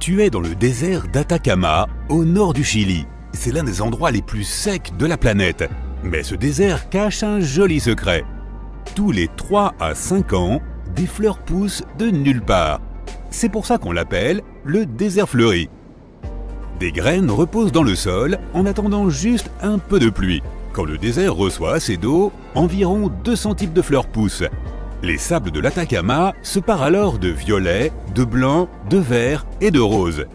Tu es dans le désert d'Atacama, au nord du Chili. C'est l'un des endroits les plus secs de la planète. Mais ce désert cache un joli secret. Tous les 3 à 5 ans, des fleurs poussent de nulle part. C'est pour ça qu'on l'appelle le désert fleuri. Des graines reposent dans le sol en attendant juste un peu de pluie. Quand le désert reçoit assez d'eau, environ 200 types de fleurs poussent. Les sables de l'Atacama se parent alors de violet, de blanc, de vert et de rose.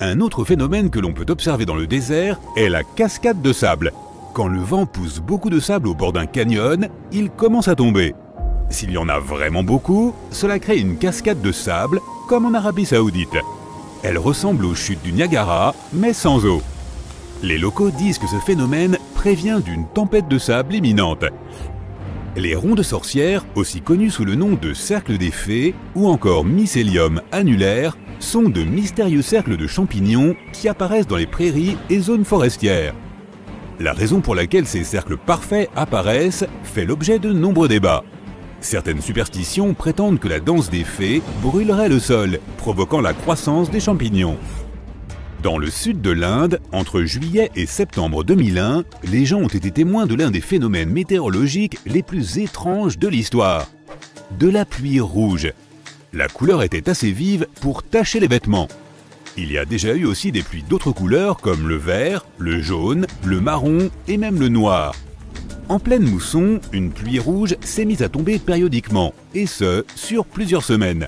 Un autre phénomène que l'on peut observer dans le désert est la cascade de sable. Quand le vent pousse beaucoup de sable au bord d'un canyon, il commence à tomber. S'il y en a vraiment beaucoup, cela crée une cascade de sable, comme en Arabie Saoudite. Elle ressemble aux chutes du Niagara, mais sans eau. Les locaux disent que ce phénomène prévient d'une tempête de sable imminente. Les ronds de sorcières, aussi connus sous le nom de cercles des fées ou encore mycélium annulaire, sont de mystérieux cercles de champignons qui apparaissent dans les prairies et zones forestières. La raison pour laquelle ces cercles parfaits apparaissent fait l'objet de nombreux débats. Certaines superstitions prétendent que la danse des fées brûlerait le sol, provoquant la croissance des champignons. Dans le sud de l'Inde, entre juillet et septembre 2001, les gens ont été témoins de l'un des phénomènes météorologiques les plus étranges de l'histoire. De la pluie rouge. La couleur était assez vive pour tacher les vêtements. Il y a déjà eu aussi des pluies d'autres couleurs comme le vert, le jaune, le marron et même le noir. En pleine mousson, une pluie rouge s'est mise à tomber périodiquement, et ce, sur plusieurs semaines.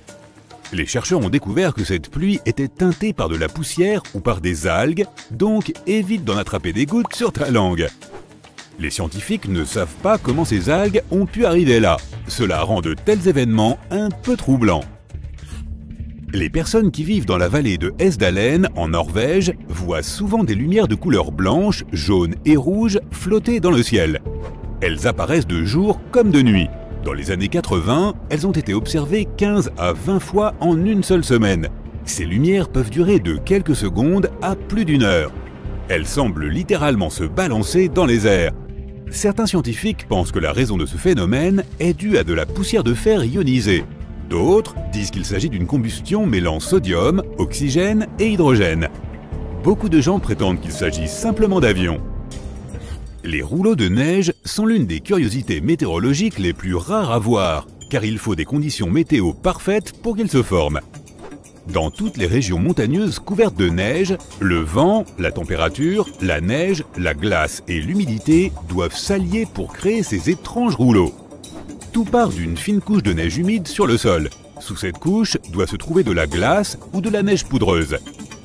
Les chercheurs ont découvert que cette pluie était teintée par de la poussière ou par des algues, donc évite d'en attraper des gouttes sur ta langue. Les scientifiques ne savent pas comment ces algues ont pu arriver là. Cela rend de tels événements un peu troublants. Les personnes qui vivent dans la vallée de Hesdalen, en Norvège, voient souvent des lumières de couleur blanche, jaune et rouge flotter dans le ciel. Elles apparaissent de jour comme de nuit. Dans les années 80, elles ont été observées 15 à 20 fois en une seule semaine. Ces lumières peuvent durer de quelques secondes à plus d'une heure. Elles semblent littéralement se balancer dans les airs. Certains scientifiques pensent que la raison de ce phénomène est due à de la poussière de fer ionisée. D'autres disent qu'il s'agit d'une combustion mêlant sodium, oxygène et hydrogène. Beaucoup de gens prétendent qu'il s'agit simplement d'avions. Les rouleaux de neige sont l'une des curiosités météorologiques les plus rares à voir, car il faut des conditions météo parfaites pour qu'ils se forment. Dans toutes les régions montagneuses couvertes de neige, le vent, la température, la neige, la glace et l'humidité doivent s'allier pour créer ces étranges rouleaux. Tout part d'une fine couche de neige humide sur le sol. Sous cette couche doit se trouver de la glace ou de la neige poudreuse.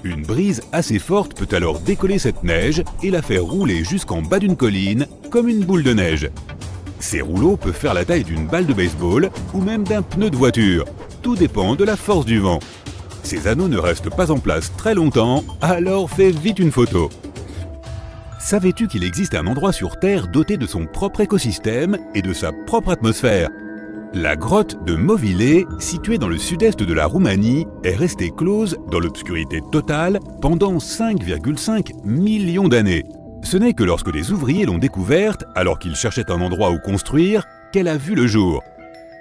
Une brise assez forte peut alors décoller cette neige et la faire rouler jusqu'en bas d'une colline, comme une boule de neige. Ces rouleaux peuvent faire la taille d'une balle de baseball ou même d'un pneu de voiture. Tout dépend de la force du vent. Ces anneaux ne restent pas en place très longtemps, alors fais vite une photo. Savais-tu qu'il existe un endroit sur Terre doté de son propre écosystème et de sa propre atmosphère? La grotte de Movile, située dans le sud-est de la Roumanie, est restée close dans l'obscurité totale pendant 5,5 millions d'années. Ce n'est que lorsque des ouvriers l'ont découverte, alors qu'ils cherchaient un endroit où construire, qu'elle a vu le jour.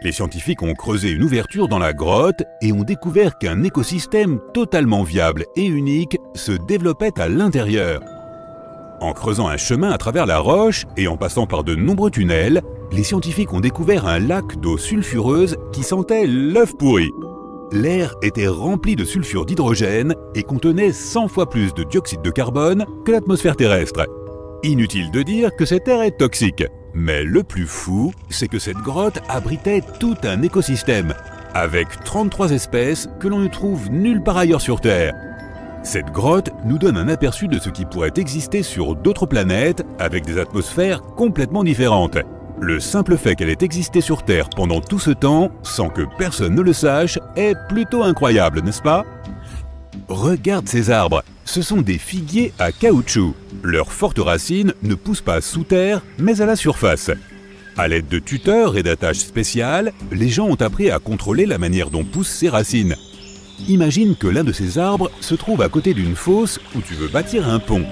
Les scientifiques ont creusé une ouverture dans la grotte et ont découvert qu'un écosystème totalement viable et unique se développait à l'intérieur. En creusant un chemin à travers la roche et en passant par de nombreux tunnels, les scientifiques ont découvert un lac d'eau sulfureuse qui sentait l'œuf pourri. L'air était rempli de sulfure d'hydrogène et contenait 100 fois plus de dioxyde de carbone que l'atmosphère terrestre. Inutile de dire que cet air est toxique. Mais le plus fou, c'est que cette grotte abritait tout un écosystème, avec 33 espèces que l'on ne trouve nulle part ailleurs sur Terre. Cette grotte nous donne un aperçu de ce qui pourrait exister sur d'autres planètes avec des atmosphères complètement différentes. Le simple fait qu'elle ait existé sur Terre pendant tout ce temps, sans que personne ne le sache, est plutôt incroyable, n'est-ce pas? Regarde ces arbres, ce sont des figuiers à caoutchouc. Leurs fortes racines ne poussent pas sous terre, mais à la surface. À l'aide de tuteurs et d'attaches spéciales, les gens ont appris à contrôler la manière dont poussent ces racines. Imagine que l'un de ces arbres se trouve à côté d'une fosse où tu veux bâtir un pont.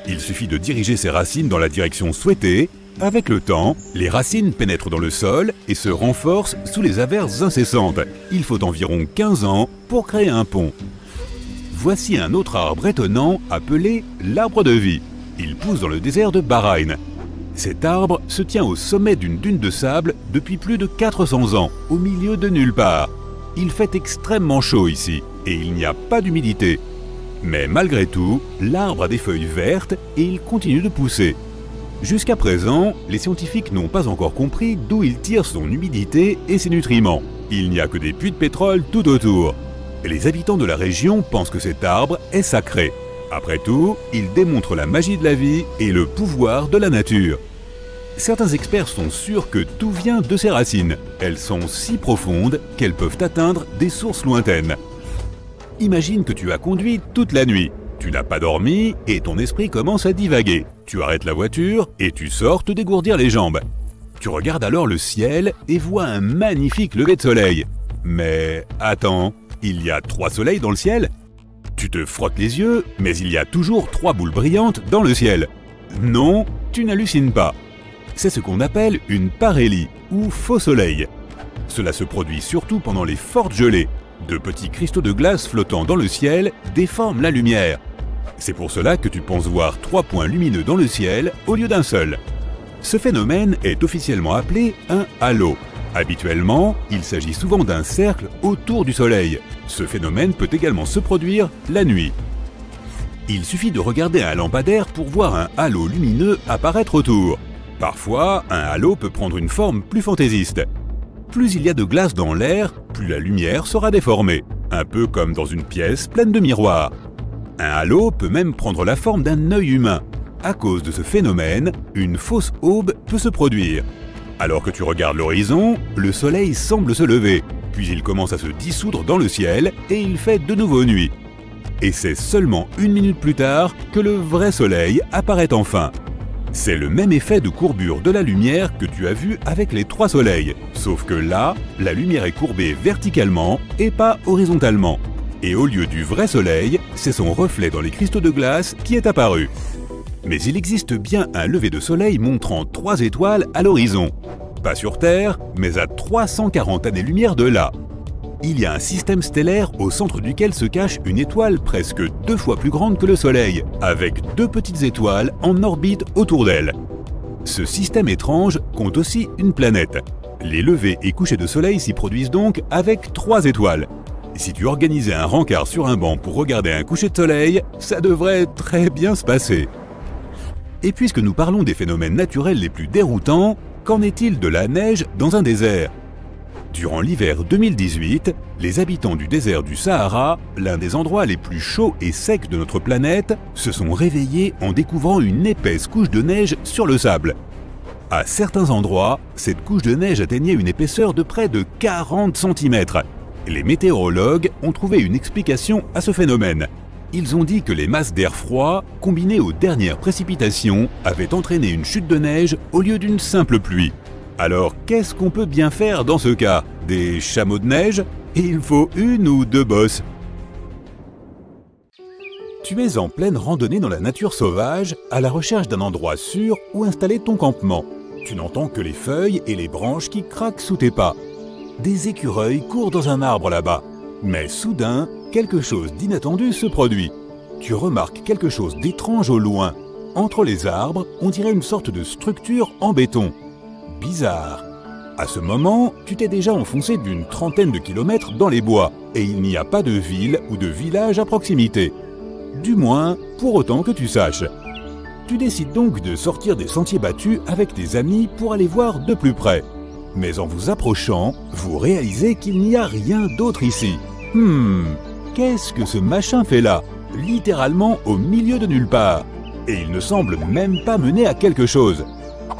Il suffit de diriger ses racines dans la direction souhaitée. Avec le temps, les racines pénètrent dans le sol et se renforcent sous les averses incessantes. Il faut environ 15 ans pour créer un pont. Voici un autre arbre étonnant appelé l'arbre de vie. Il pousse dans le désert de Bahreïn. Cet arbre se tient au sommet d'une dune de sable depuis plus de 400 ans, au milieu de nulle part. Il fait extrêmement chaud ici et il n'y a pas d'humidité. Mais malgré tout, l'arbre a des feuilles vertes et il continue de pousser. Jusqu'à présent, les scientifiques n'ont pas encore compris d'où il tire son humidité et ses nutriments. Il n'y a que des puits de pétrole tout autour. Les habitants de la région pensent que cet arbre est sacré. Après tout, il démontre la magie de la vie et le pouvoir de la nature. Certains experts sont sûrs que tout vient de ses racines. Elles sont si profondes qu'elles peuvent atteindre des sources lointaines. Imagine que tu as conduit toute la nuit. Tu n'as pas dormi et ton esprit commence à divaguer. Tu arrêtes la voiture et tu sors te dégourdir les jambes. Tu regardes alors le ciel et vois un magnifique lever de soleil. Mais attends, il y a 3 soleils dans le ciel? Tu te frottes les yeux, mais il y a toujours 3 boules brillantes dans le ciel. Non, tu n'hallucines pas. C'est ce qu'on appelle une parélie, ou faux soleil. Cela se produit surtout pendant les fortes gelées. De petits cristaux de glace flottant dans le ciel déforment la lumière. C'est pour cela que tu penses voir 3 points lumineux dans le ciel au lieu d'un seul. Ce phénomène est officiellement appelé un halo. Habituellement, il s'agit souvent d'un cercle autour du Soleil. Ce phénomène peut également se produire la nuit. Il suffit de regarder un lampadaire pour voir un halo lumineux apparaître autour. Parfois, un halo peut prendre une forme plus fantaisiste. Plus il y a de glace dans l'air, plus la lumière sera déformée, un peu comme dans une pièce pleine de miroirs. Un halo peut même prendre la forme d'un œil humain. À cause de ce phénomène, une fausse aube peut se produire. Alors que tu regardes l'horizon, le soleil semble se lever, puis il commence à se dissoudre dans le ciel et il fait de nouveau nuit. Et c'est seulement 1 minute plus tard que le vrai soleil apparaît enfin. C'est le même effet de courbure de la lumière que tu as vu avec les 3 soleils, sauf que là, la lumière est courbée verticalement et pas horizontalement. Et au lieu du vrai soleil, c'est son reflet dans les cristaux de glace qui est apparu. Mais il existe bien un lever de soleil montrant 3 étoiles à l'horizon. Pas sur Terre, mais à 340 années-lumière de là. Il y a un système stellaire au centre duquel se cache une étoile presque 2 fois plus grande que le Soleil, avec 2 petites étoiles en orbite autour d'elle. Ce système étrange compte aussi une planète. Les levées et couchers de soleil s'y produisent donc avec 3 étoiles. Si tu organisais un rencard sur un banc pour regarder un coucher de soleil, ça devrait très bien se passer. Et puisque nous parlons des phénomènes naturels les plus déroutants, qu'en est-il de la neige dans un désert? Durant l'hiver 2018, les habitants du désert du Sahara, l'un des endroits les plus chauds et secs de notre planète, se sont réveillés en découvrant une épaisse couche de neige sur le sable. À certains endroits, cette couche de neige atteignait une épaisseur de près de 40 cm. Les météorologues ont trouvé une explication à ce phénomène. Ils ont dit que les masses d'air froid, combinées aux dernières précipitations, avaient entraîné une chute de neige au lieu d'une simple pluie. Alors qu'est-ce qu'on peut bien faire dans ce cas? Des chameaux de neige? Il faut 1 ou 2 bosses. Tu es en pleine randonnée dans la nature sauvage, à la recherche d'un endroit sûr où installer ton campement. Tu n'entends que les feuilles et les branches qui craquent sous tes pas. Des écureuils courent dans un arbre là-bas. Mais soudain, quelque chose d'inattendu se produit. Tu remarques quelque chose d'étrange au loin. Entre les arbres, on dirait une sorte de structure en béton. Bizarre. À ce moment, tu t'es déjà enfoncé d'une trentaine de kilomètres dans les bois et il n'y a pas de ville ou de village à proximité. Du moins, pour autant que tu saches. Tu décides donc de sortir des sentiers battus avec tes amis pour aller voir de plus près. Mais en vous approchant, vous réalisez qu'il n'y a rien d'autre ici. Qu'est-ce que ce machin fait là? Littéralement au milieu de nulle part. Et il ne semble même pas mener à quelque chose.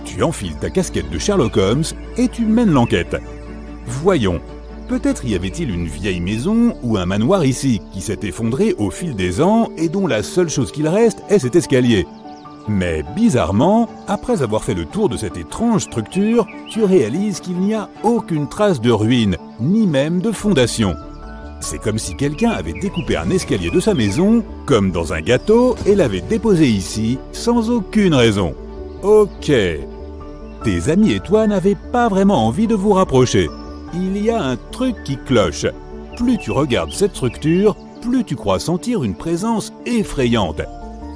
Tu enfiles ta casquette de Sherlock Holmes et tu mènes l'enquête. Voyons, peut-être y avait-il une vieille maison ou un manoir ici qui s'est effondré au fil des ans et dont la seule chose qu'il reste est cet escalier. Mais bizarrement, après avoir fait le tour de cette étrange structure, tu réalises qu'il n'y a aucune trace de ruine, ni même de fondation. C'est comme si quelqu'un avait découpé un escalier de sa maison, comme dans un gâteau, et l'avait déposé ici, sans aucune raison. Ok. Tes amis et toi n'avez pas vraiment envie de vous rapprocher. Il y a un truc qui cloche. Plus tu regardes cette structure, plus tu crois sentir une présence effrayante.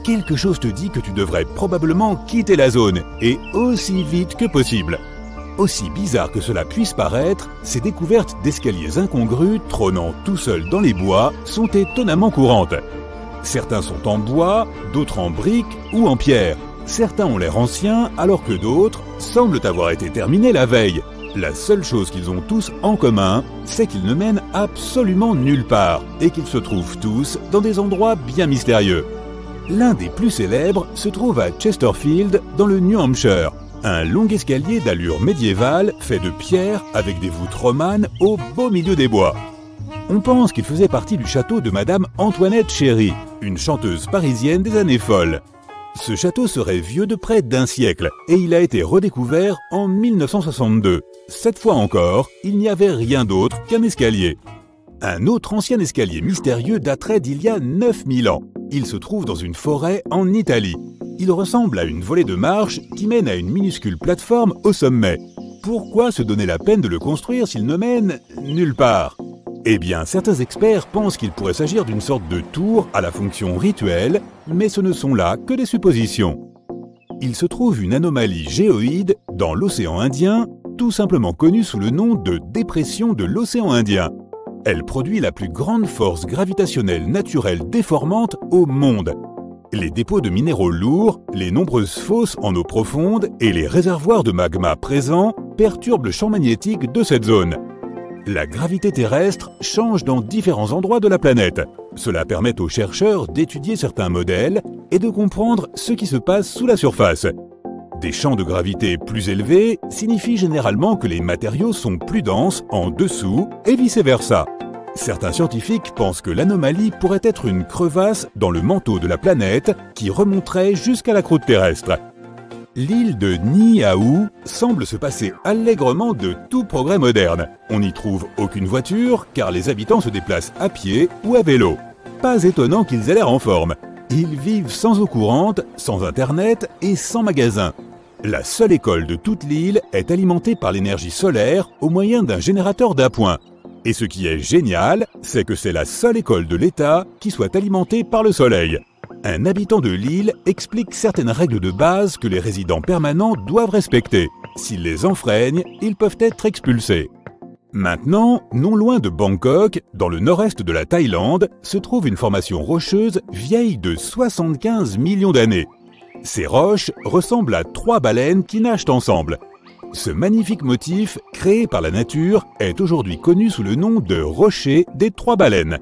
Quelque chose te dit que tu devrais probablement quitter la zone, et aussi vite que possible. Aussi bizarre que cela puisse paraître, ces découvertes d'escaliers incongrus trônant tout seuls dans les bois sont étonnamment courantes. Certains sont en bois, d'autres en briques ou en pierre. Certains ont l'air anciens alors que d'autres semblent avoir été terminés la veille. La seule chose qu'ils ont tous en commun, c'est qu'ils ne mènent absolument nulle part et qu'ils se trouvent tous dans des endroits bien mystérieux. L'un des plus célèbres se trouve à Chesterfield dans le New Hampshire. Un long escalier d'allure médiévale fait de pierre avec des voûtes romanes au beau milieu des bois. On pense qu'il faisait partie du château de Madame Antoinette Chéry, une chanteuse parisienne des années folles. Ce château serait vieux de près d'un siècle et il a été redécouvert en 1962. Cette fois encore, il n'y avait rien d'autre qu'un escalier. Un autre ancien escalier mystérieux daterait d'il y a 9000 ans. Il se trouve dans une forêt en Italie. Il ressemble à une volée de marche qui mène à une minuscule plateforme au sommet. Pourquoi se donner la peine de le construire s'il ne mène nulle part ? Eh bien, certains experts pensent qu'il pourrait s'agir d'une sorte de tour à la fonction rituelle, mais ce ne sont là que des suppositions. Il se trouve une anomalie géoïde dans l'océan Indien, tout simplement connue sous le nom de dépression de l'océan Indien. Elle produit la plus grande force gravitationnelle naturelle déformante au monde. Les dépôts de minéraux lourds, les nombreuses fosses en eau profonde et les réservoirs de magma présents perturbent le champ magnétique de cette zone. La gravité terrestre change dans différents endroits de la planète. Cela permet aux chercheurs d'étudier certains modèles et de comprendre ce qui se passe sous la surface. Des champs de gravité plus élevés signifient généralement que les matériaux sont plus denses en dessous et vice-versa. Certains scientifiques pensent que l'anomalie pourrait être une crevasse dans le manteau de la planète qui remonterait jusqu'à la croûte terrestre. L'île de Niihau semble se passer allègrement de tout progrès moderne. On n'y trouve aucune voiture car les habitants se déplacent à pied ou à vélo. Pas étonnant qu'ils aient l'air en forme. Ils vivent sans eau courante, sans internet et sans magasin. La seule école de toute l'île est alimentée par l'énergie solaire au moyen d'un générateur d'appoint. Et ce qui est génial, c'est que c'est la seule école de l'État qui soit alimentée par le soleil. Un habitant de l'île explique certaines règles de base que les résidents permanents doivent respecter. S'ils les enfreignent, ils peuvent être expulsés. Maintenant, non loin de Bangkok, dans le nord-est de la Thaïlande, se trouve une formation rocheuse vieille de 75 millions d'années. Ces roches ressemblent à 3 baleines qui nagent ensemble. Ce magnifique motif, créé par la nature, est aujourd'hui connu sous le nom de rocher des 3 baleines.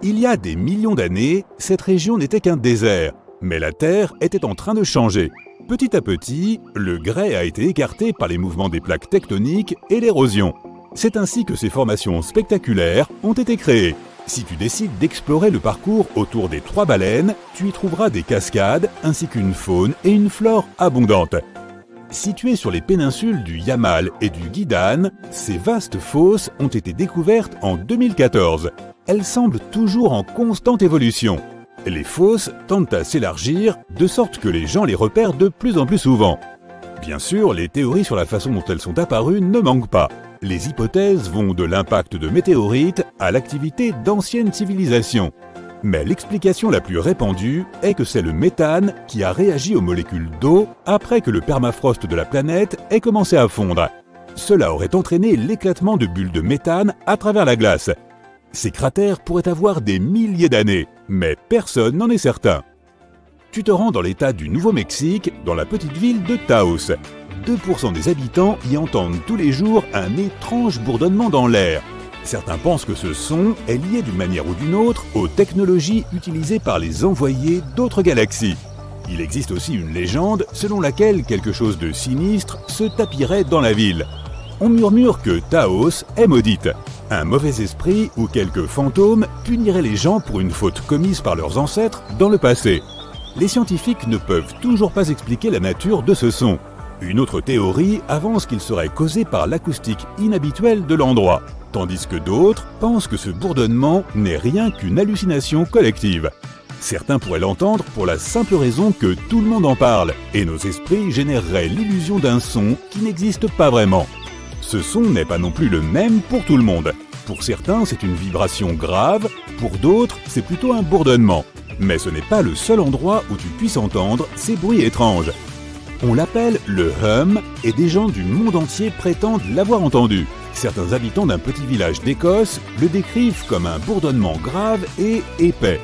Il y a des millions d'années, cette région n'était qu'un désert, mais la Terre était en train de changer. Petit à petit, le grès a été écarté par les mouvements des plaques tectoniques et l'érosion. C'est ainsi que ces formations spectaculaires ont été créées. Si tu décides d'explorer le parcours autour des 3 baleines, tu y trouveras des cascades ainsi qu'une faune et une flore abondantes. Situées sur les péninsules du Yamal et du Guidan, ces vastes fosses ont été découvertes en 2014. Elles semblent toujours en constante évolution. Les fosses tendent à s'élargir de sorte que les gens les repèrent de plus en plus souvent. Bien sûr, les théories sur la façon dont elles sont apparues ne manquent pas. Les hypothèses vont de l'impact de météorites à l'activité d'anciennes civilisations. Mais l'explication la plus répandue est que c'est le méthane qui a réagi aux molécules d'eau après que le permafrost de la planète ait commencé à fondre. Cela aurait entraîné l'éclatement de bulles de méthane à travers la glace. Ces cratères pourraient avoir des milliers d'années, mais personne n'en est certain. Tu te rends dans l'état du Nouveau-Mexique, dans la petite ville de Taos. 2% des habitants y entendent tous les jours un étrange bourdonnement dans l'air. Certains pensent que ce son est lié d'une manière ou d'une autre aux technologies utilisées par les envoyés d'autres galaxies. Il existe aussi une légende selon laquelle quelque chose de sinistre se tapirait dans la ville. On murmure que Taos est maudite. Un mauvais esprit ou quelques fantômes puniraient les gens pour une faute commise par leurs ancêtres dans le passé. Les scientifiques ne peuvent toujours pas expliquer la nature de ce son. Une autre théorie avance qu'il serait causé par l'acoustique inhabituelle de l'endroit, tandis que d'autres pensent que ce bourdonnement n'est rien qu'une hallucination collective. Certains pourraient l'entendre pour la simple raison que tout le monde en parle, et nos esprits généreraient l'illusion d'un son qui n'existe pas vraiment. Ce son n'est pas non plus le même pour tout le monde. Pour certains, c'est une vibration grave, Pour d'autres, c'est plutôt un bourdonnement. Mais ce n'est pas le seul endroit où tu puisses entendre ces bruits étranges. On l'appelle le hum et des gens du monde entier prétendent l'avoir entendu. Certains habitants d'un petit village d'Écosse le décrivent comme un bourdonnement grave et épais.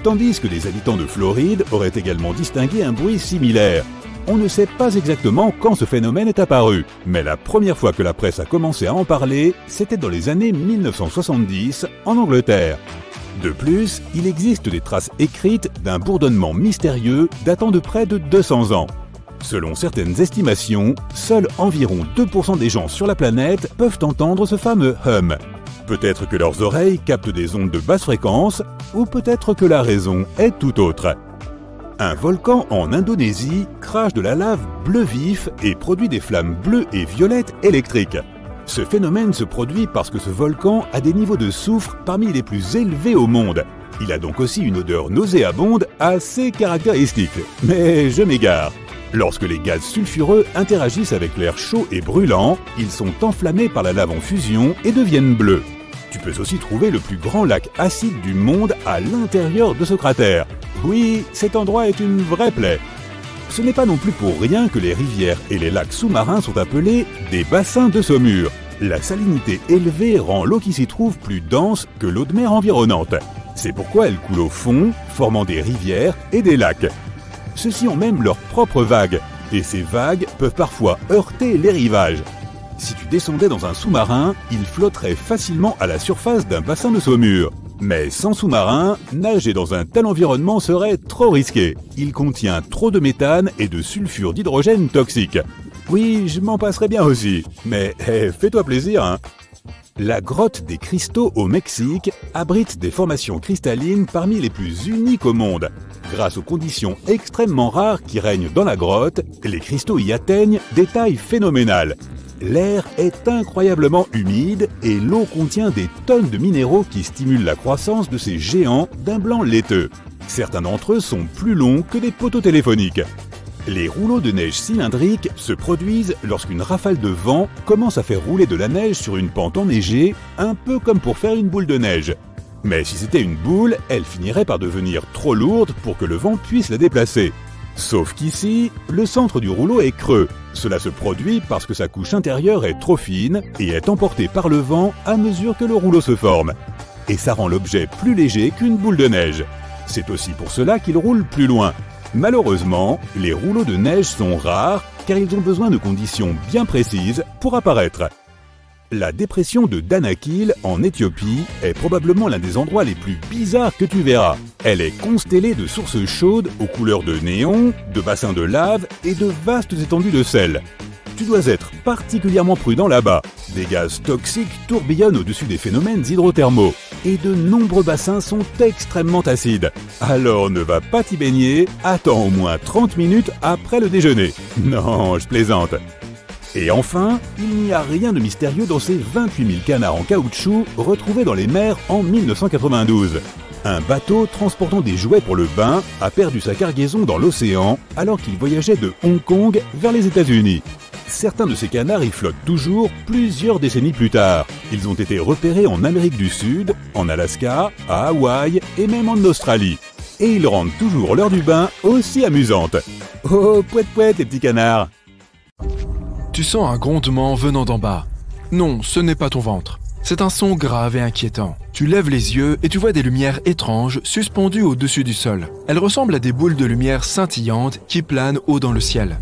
Tandis que les habitants de Floride auraient également distingué un bruit similaire. On ne sait pas exactement quand ce phénomène est apparu, mais la première fois que la presse a commencé à en parler, c'était dans les années 1970 en Angleterre. De plus, il existe des traces écrites d'un bourdonnement mystérieux datant de près de 200 ans. Selon certaines estimations, seuls environ 2% des gens sur la planète peuvent entendre ce fameux hum. Peut-être que leurs oreilles captent des ondes de basse fréquence, ou peut-être que la raison est tout autre. Un volcan en Indonésie crache de la lave bleu vif et produit des flammes bleues et violettes électriques. Ce phénomène se produit parce que ce volcan a des niveaux de soufre parmi les plus élevés au monde. Il a donc aussi une odeur nauséabonde assez caractéristique. Mais je m'égare. Lorsque les gaz sulfureux interagissent avec l'air chaud et brûlant, ils sont enflammés par la lave en fusion et deviennent bleus. Tu peux aussi trouver le plus grand lac acide du monde à l'intérieur de ce cratère. Oui, cet endroit est une vraie plaie. Ce n'est pas non plus pour rien que les rivières et les lacs sous-marins sont appelés des bassins de saumure. La salinité élevée rend l'eau qui s'y trouve plus dense que l'eau de mer environnante. C'est pourquoi elle coule au fond, formant des rivières et des lacs. Ceux-ci ont même leurs propres vagues, et ces vagues peuvent parfois heurter les rivages. Si tu descendais dans un sous-marin, il flotterait facilement à la surface d'un bassin de saumure. Mais sans sous-marin, nager dans un tel environnement serait trop risqué. Il contient trop de méthane et de sulfure d'hydrogène toxique. Oui, je m'en passerais bien aussi, mais fais-toi plaisir, hein. La grotte des cristaux au Mexique abrite des formations cristallines parmi les plus uniques au monde. Grâce aux conditions extrêmement rares qui règnent dans la grotte, les cristaux y atteignent des tailles phénoménales. L'air est incroyablement humide et l'eau contient des tonnes de minéraux qui stimulent la croissance de ces géants d'un blanc laiteux. Certains d'entre eux sont plus longs que des poteaux téléphoniques. Les rouleaux de neige cylindriques se produisent lorsqu'une rafale de vent commence à faire rouler de la neige sur une pente enneigée, un peu comme pour faire une boule de neige. Mais si c'était une boule, elle finirait par devenir trop lourde pour que le vent puisse la déplacer. Sauf qu'ici, le centre du rouleau est creux. Cela se produit parce que sa couche intérieure est trop fine et est emportée par le vent à mesure que le rouleau se forme. Et ça rend l'objet plus léger qu'une boule de neige. C'est aussi pour cela qu'il roule plus loin. Malheureusement, les rouleaux de neige sont rares car ils ont besoin de conditions bien précises pour apparaître. La dépression de Danakil, en Éthiopie, est probablement l'un des endroits les plus bizarres que tu verras. Elle est constellée de sources chaudes aux couleurs de néon, de bassins de lave et de vastes étendues de sel. Tu dois être particulièrement prudent là-bas. Des gaz toxiques tourbillonnent au-dessus des phénomènes hydrothermaux. Et de nombreux bassins sont extrêmement acides. Alors ne va pas t'y baigner, attends au moins 30 minutes après le déjeuner. Non, je plaisante. Et enfin, il n'y a rien de mystérieux dans ces 28 000 canards en caoutchouc retrouvés dans les mers en 1992. Un bateau transportant des jouets pour le bain a perdu sa cargaison dans l'océan alors qu'il voyageait de Hong Kong vers les États-Unis. Certains de ces canards y flottent toujours plusieurs décennies plus tard. Ils ont été repérés en Amérique du Sud, en Alaska, à Hawaï et même en Australie. Et ils rendent toujours l'heure du bain aussi amusante. Oh, pouet-pouet les petits canards! Tu sens un grondement venant d'en bas. Non, ce n'est pas ton ventre. C'est un son grave et inquiétant. Tu lèves les yeux et tu vois des lumières étranges suspendues au-dessus du sol. Elles ressemblent à des boules de lumière scintillantes qui planent haut dans le ciel.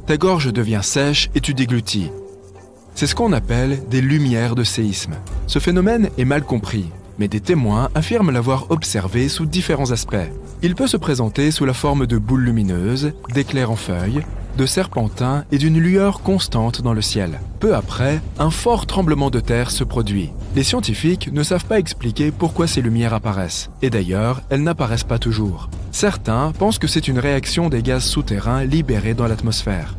Ta gorge devient sèche et tu déglutis. C'est ce qu'on appelle des lumières de séisme. Ce phénomène est mal compris, mais des témoins affirment l'avoir observé sous différents aspects. Il peut se présenter sous la forme de boules lumineuses, d'éclairs en feuilles, de serpentins et d'une lueur constante dans le ciel. Peu après, un fort tremblement de terre se produit. Les scientifiques ne savent pas expliquer pourquoi ces lumières apparaissent. Et d'ailleurs, elles n'apparaissent pas toujours. Certains pensent que c'est une réaction des gaz souterrains libérés dans l'atmosphère.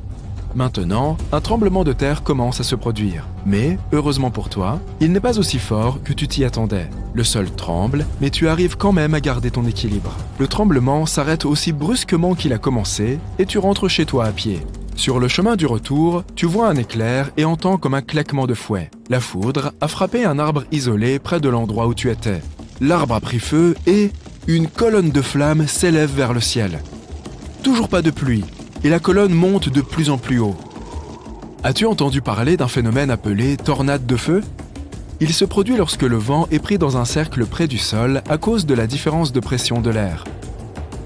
Maintenant, un tremblement de terre commence à se produire. Mais, heureusement pour toi, il n'est pas aussi fort que tu t'y attendais. Le sol tremble, mais tu arrives quand même à garder ton équilibre. Le tremblement s'arrête aussi brusquement qu'il a commencé et tu rentres chez toi à pied. Sur le chemin du retour, tu vois un éclair et entends comme un claquement de fouet. La foudre a frappé un arbre isolé près de l'endroit où tu étais. l'arbre a pris feu et une colonne de flammes s'élève vers le ciel. Toujours pas de pluie, et la colonne monte de plus en plus haut. As-tu entendu parler d'un phénomène appelé tornade de feu? Il se produit lorsque le vent est pris dans un cercle près du sol à cause de la différence de pression de l'air.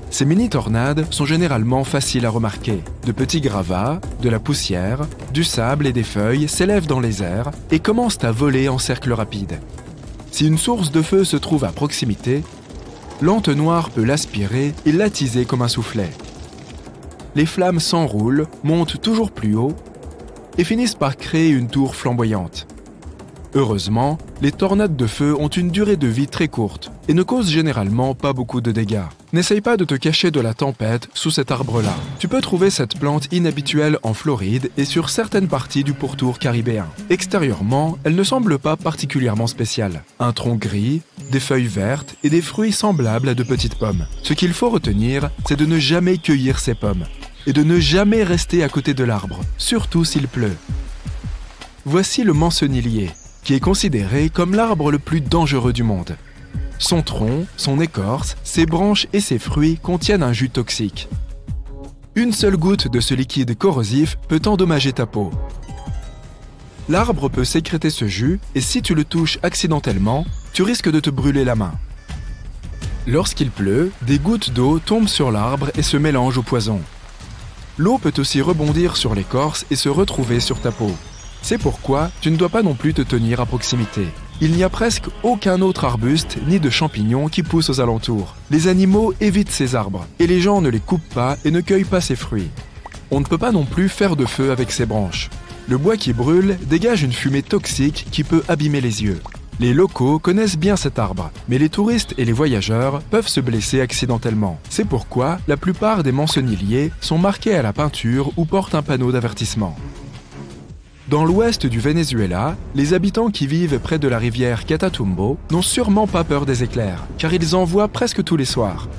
Ces mini-tornades sont généralement faciles à remarquer. De petits gravats, de la poussière, du sable et des feuilles s'élèvent dans les airs et commencent à voler en cercle rapide. Si une source de feu se trouve à proximité, l'entonnoir peut l'aspirer et l'attiser comme un soufflet. Les flammes s'enroulent, montent toujours plus haut et finissent par créer une tour flamboyante. Heureusement, les tornades de feu ont une durée de vie très courte et ne causent généralement pas beaucoup de dégâts. N'essaye pas de te cacher de la tempête sous cet arbre-là. Tu peux trouver cette plante inhabituelle en Floride et sur certaines parties du pourtour caribéen. Extérieurement, elle ne semble pas particulièrement spéciale. Un tronc gris, des feuilles vertes et des fruits semblables à de petites pommes. Ce qu'il faut retenir, c'est de ne jamais cueillir ces pommes et de ne jamais rester à côté de l'arbre, surtout s'il pleut. Voici le mancenillier, qui est considéré comme l'arbre le plus dangereux du monde. Son tronc, son écorce, ses branches et ses fruits contiennent un jus toxique. Une seule goutte de ce liquide corrosif peut endommager ta peau. L'arbre peut sécréter ce jus et si tu le touches accidentellement, tu risques de te brûler la main. Lorsqu'il pleut, des gouttes d'eau tombent sur l'arbre et se mélangent au poison. L'eau peut aussi rebondir sur l'écorce et se retrouver sur ta peau. C'est pourquoi tu ne dois pas non plus te tenir à proximité. Il n'y a presque aucun autre arbuste ni de champignons qui poussent aux alentours. Les animaux évitent ces arbres et les gens ne les coupent pas et ne cueillent pas ces fruits. On ne peut pas non plus faire de feu avec ces branches. Le bois qui brûle dégage une fumée toxique qui peut abîmer les yeux. Les locaux connaissent bien cet arbre, mais les touristes et les voyageurs peuvent se blesser accidentellement. C'est pourquoi la plupart des mancenilliers sont marqués à la peinture ou portent un panneau d'avertissement. Dans l'ouest du Venezuela, les habitants qui vivent près de la rivière Catatumbo n'ont sûrement pas peur des éclairs, car ils en voient presque tous les soirs.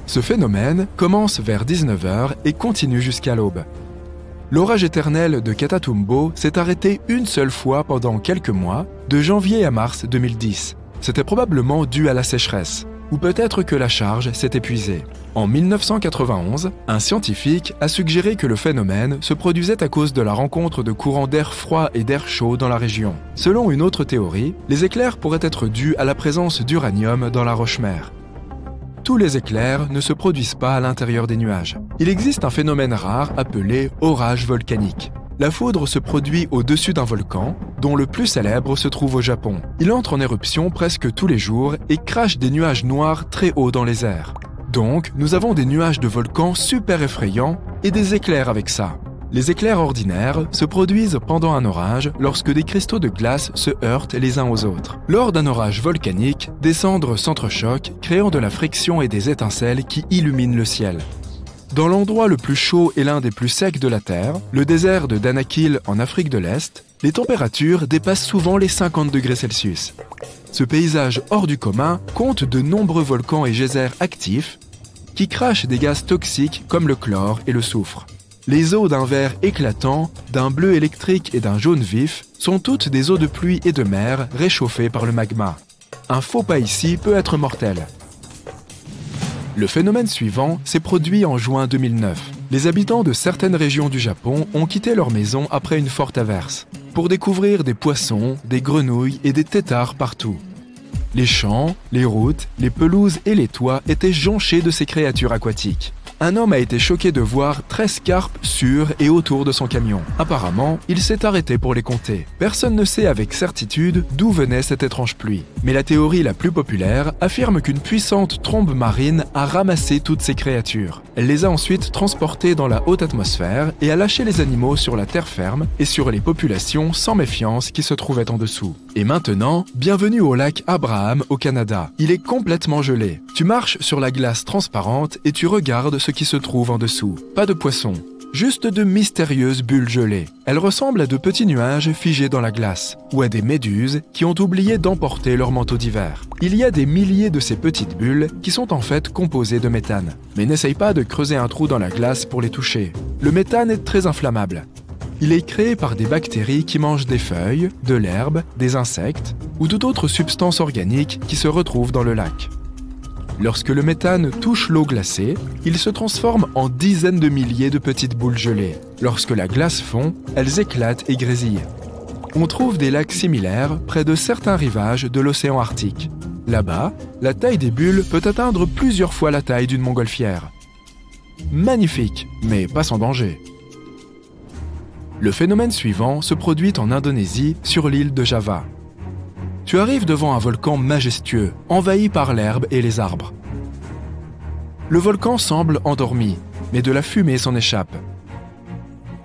Ce phénomène commence vers 19h et continue jusqu'à l'aube. L'orage éternel de Catatumbo s'est arrêté une seule fois pendant quelques mois, de janvier à mars 2010. C'était probablement dû à la sécheresse, ou peut-être que la charge s'est épuisée. En 1991, un scientifique a suggéré que le phénomène se produisait à cause de la rencontre de courants d'air froid et d'air chaud dans la région. Selon une autre théorie, les éclairs pourraient être dus à la présence d'uranium dans la roche-mère. Tous les éclairs ne se produisent pas à l'intérieur des nuages. Il existe un phénomène rare appelé orage volcanique. La foudre se produit au-dessus d'un volcan, dont le plus célèbre se trouve au Japon. Il entre en éruption presque tous les jours et crache des nuages noirs très hauts dans les airs. Donc, nous avons des nuages de volcans super effrayants et des éclairs avec ça. Les éclairs ordinaires se produisent pendant un orage lorsque des cristaux de glace se heurtent les uns aux autres. Lors d'un orage volcanique, des cendres s'entrechoquent, créant de la friction et des étincelles qui illuminent le ciel. Dans l'endroit le plus chaud et l'un des plus secs de la Terre, le désert de Danakil en Afrique de l'Est, les températures dépassent souvent les 50 degrés Celsius. Ce paysage hors du commun compte de nombreux volcans et geysers actifs qui crachent des gaz toxiques comme le chlore et le soufre. Les eaux d'un vert éclatant, d'un bleu électrique et d'un jaune vif sont toutes des eaux de pluie et de mer réchauffées par le magma. Un faux pas ici peut être mortel. Le phénomène suivant s'est produit en juin 2009. Les habitants de certaines régions du Japon ont quitté leur maison après une forte averse, pour découvrir des poissons, des grenouilles et des têtards partout. Les champs, les routes, les pelouses et les toits étaient jonchés de ces créatures aquatiques. Un homme a été choqué de voir 13 carpes sur et autour de son camion. Apparemment, il s'est arrêté pour les compter. Personne ne sait avec certitude d'où venait cette étrange pluie. Mais la théorie la plus populaire affirme qu'une puissante trombe marine a ramassé toutes ces créatures. Elle les a ensuite transportées dans la haute atmosphère et a lâché les animaux sur la terre ferme et sur les populations sans méfiance qui se trouvaient en dessous. Et maintenant, bienvenue au lac Abraham au Canada. Il est complètement gelé. Tu marches sur la glace transparente et tu regardes ce qui se trouve en dessous. Pas de poissons, juste de mystérieuses bulles gelées. Elles ressemblent à de petits nuages figés dans la glace, ou à des méduses qui ont oublié d'emporter leur manteau d'hiver. Il y a des milliers de ces petites bulles qui sont en fait composées de méthane. Mais n'essaye pas de creuser un trou dans la glace pour les toucher. Le méthane est très inflammable. Il est créé par des bactéries qui mangent des feuilles, de l'herbe, des insectes ou toute autre substance organique qui se retrouve dans le lac. Lorsque le méthane touche l'eau glacée, il se transforme en dizaines de milliers de petites boules gelées. Lorsque la glace fond, elles éclatent et grésillent. On trouve des lacs similaires près de certains rivages de l'océan Arctique. Là-bas, la taille des bulles peut atteindre plusieurs fois la taille d'une montgolfière. Magnifique, mais pas sans danger. Le phénomène suivant se produit en Indonésie, sur l'île de Java. Tu arrives devant un volcan majestueux, envahi par l'herbe et les arbres. Le volcan semble endormi, mais de la fumée s'en échappe.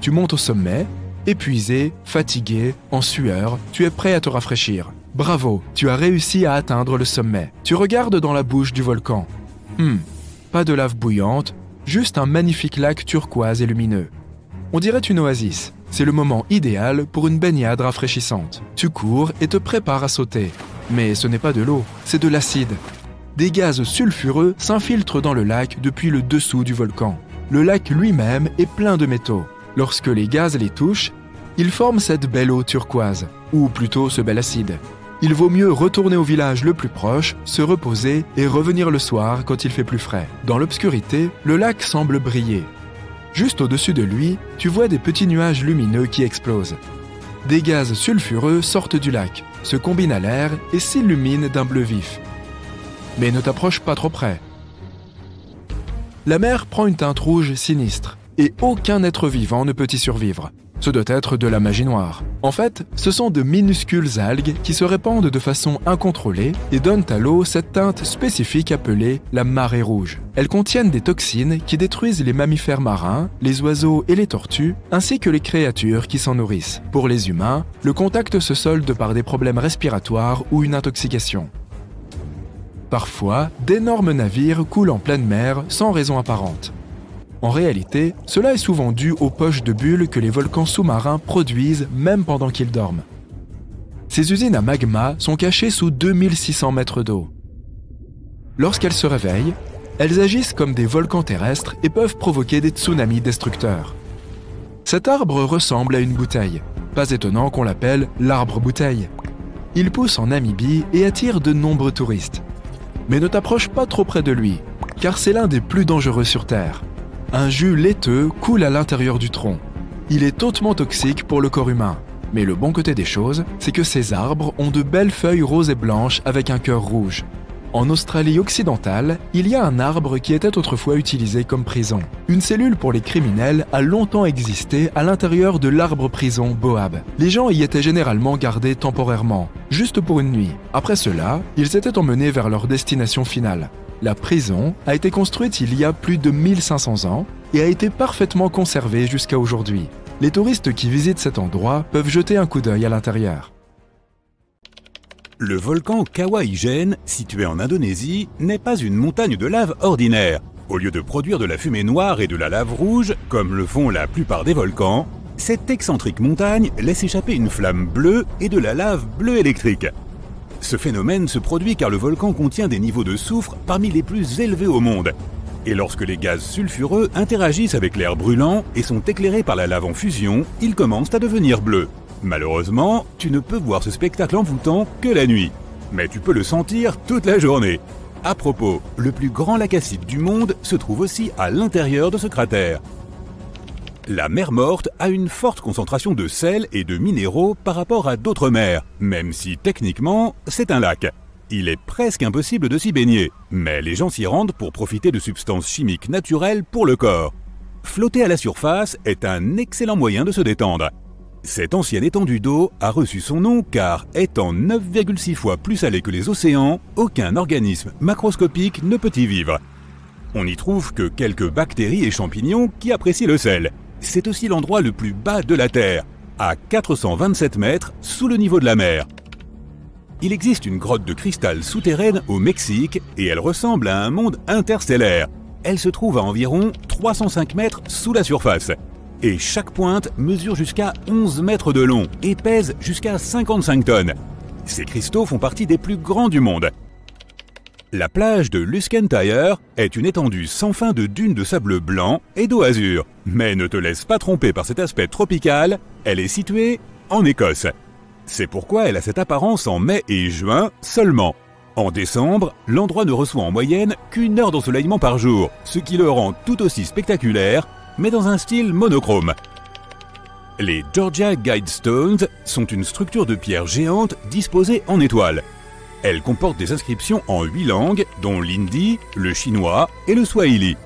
Tu montes au sommet, épuisé, fatigué, en sueur, tu es prêt à te rafraîchir. Bravo, tu as réussi à atteindre le sommet. Tu regardes dans la bouche du volcan. Pas de lave bouillante, juste un magnifique lac turquoise et lumineux. On dirait une oasis. C'est le moment idéal pour une baignade rafraîchissante. Tu cours et te prépares à sauter. Mais ce n'est pas de l'eau, c'est de l'acide. Des gaz sulfureux s'infiltrent dans le lac depuis le dessous du volcan. Le lac lui-même est plein de métaux. Lorsque les gaz les touchent, ils forment cette belle eau turquoise, ou plutôt ce bel acide. Il vaut mieux retourner au village le plus proche, se reposer et revenir le soir quand il fait plus frais. Dans l'obscurité, le lac semble briller. Juste au-dessus de lui, tu vois des petits nuages lumineux qui explosent. Des gaz sulfureux sortent du lac, se combinent à l'air et s'illuminent d'un bleu vif. Mais ne t'approche pas trop près. La mer prend une teinte rouge sinistre, et aucun être vivant ne peut y survivre. Ce doit être de la magie noire. En fait, ce sont de minuscules algues qui se répandent de façon incontrôlée et donnent à l'eau cette teinte spécifique appelée la marée rouge. Elles contiennent des toxines qui détruisent les mammifères marins, les oiseaux et les tortues, ainsi que les créatures qui s'en nourrissent. Pour les humains, le contact se solde par des problèmes respiratoires ou une intoxication. Parfois, d'énormes navires coulent en pleine mer sans raison apparente. En réalité, cela est souvent dû aux poches de bulles que les volcans sous-marins produisent même pendant qu'ils dorment. Ces usines à magma sont cachées sous 2600 mètres d'eau. Lorsqu'elles se réveillent, elles agissent comme des volcans terrestres et peuvent provoquer des tsunamis destructeurs. Cet arbre ressemble à une bouteille. Pas étonnant qu'on l'appelle l'arbre-bouteille. Il pousse en Namibie et attire de nombreux touristes. Mais ne t'approche pas trop près de lui, car c'est l'un des plus dangereux sur Terre. Un jus laiteux coule à l'intérieur du tronc. Il est hautement toxique pour le corps humain. Mais le bon côté des choses, c'est que ces arbres ont de belles feuilles roses et blanches avec un cœur rouge. En Australie occidentale, il y a un arbre qui était autrefois utilisé comme prison. Une cellule pour les criminels a longtemps existé à l'intérieur de l'arbre-prison Boab. Les gens y étaient généralement gardés temporairement, juste pour une nuit. Après cela, ils étaient emmenés vers leur destination finale. La prison a été construite il y a plus de 1500 ans et a été parfaitement conservée jusqu'à aujourd'hui. Les touristes qui visitent cet endroit peuvent jeter un coup d'œil à l'intérieur. Le volcan Kawah Ijen, situé en Indonésie, n'est pas une montagne de lave ordinaire. Au lieu de produire de la fumée noire et de la lave rouge, comme le font la plupart des volcans, cette excentrique montagne laisse échapper une flamme bleue et de la lave bleue électrique. Ce phénomène se produit car le volcan contient des niveaux de soufre parmi les plus élevés au monde. Et lorsque les gaz sulfureux interagissent avec l'air brûlant et sont éclairés par la lave en fusion, ils commencent à devenir bleus. Malheureusement, tu ne peux voir ce spectacle envoûtant que la nuit. Mais tu peux le sentir toute la journée. À propos, le plus grand lac acide du monde se trouve aussi à l'intérieur de ce cratère. La mer Morte a une forte concentration de sel et de minéraux par rapport à d'autres mers, même si techniquement, c'est un lac. Il est presque impossible de s'y baigner, mais les gens s'y rendent pour profiter de substances chimiques naturelles pour le corps. Flotter à la surface est un excellent moyen de se détendre. Cette ancienne étendue d'eau a reçu son nom car, étant 9,6 fois plus salée que les océans, aucun organisme macroscopique ne peut y vivre. On n'y trouve que quelques bactéries et champignons qui apprécient le sel. C'est aussi l'endroit le plus bas de la Terre, à 427 mètres sous le niveau de la mer. Il existe une grotte de cristal souterraine au Mexique et elle ressemble à un monde interstellaire. Elle se trouve à environ 305 mètres sous la surface. Et chaque pointe mesure jusqu'à 11 mètres de long et pèse jusqu'à 55 tonnes. Ces cristaux font partie des plus grands du monde. La plage de Luskentyre est une étendue sans fin de dunes de sable blanc et d'eau azur. Mais ne te laisse pas tromper par cet aspect tropical, elle est située en Écosse. C'est pourquoi elle a cette apparence en mai et juin seulement. En décembre, l'endroit ne reçoit en moyenne qu'1 heure d'ensoleillement par jour, ce qui le rend tout aussi spectaculaire, mais dans un style monochrome. Les Georgia Guidestones sont une structure de pierre géante disposée en étoiles. Elle comporte des inscriptions en 8 langues, dont l'hindi, le chinois et le swahili.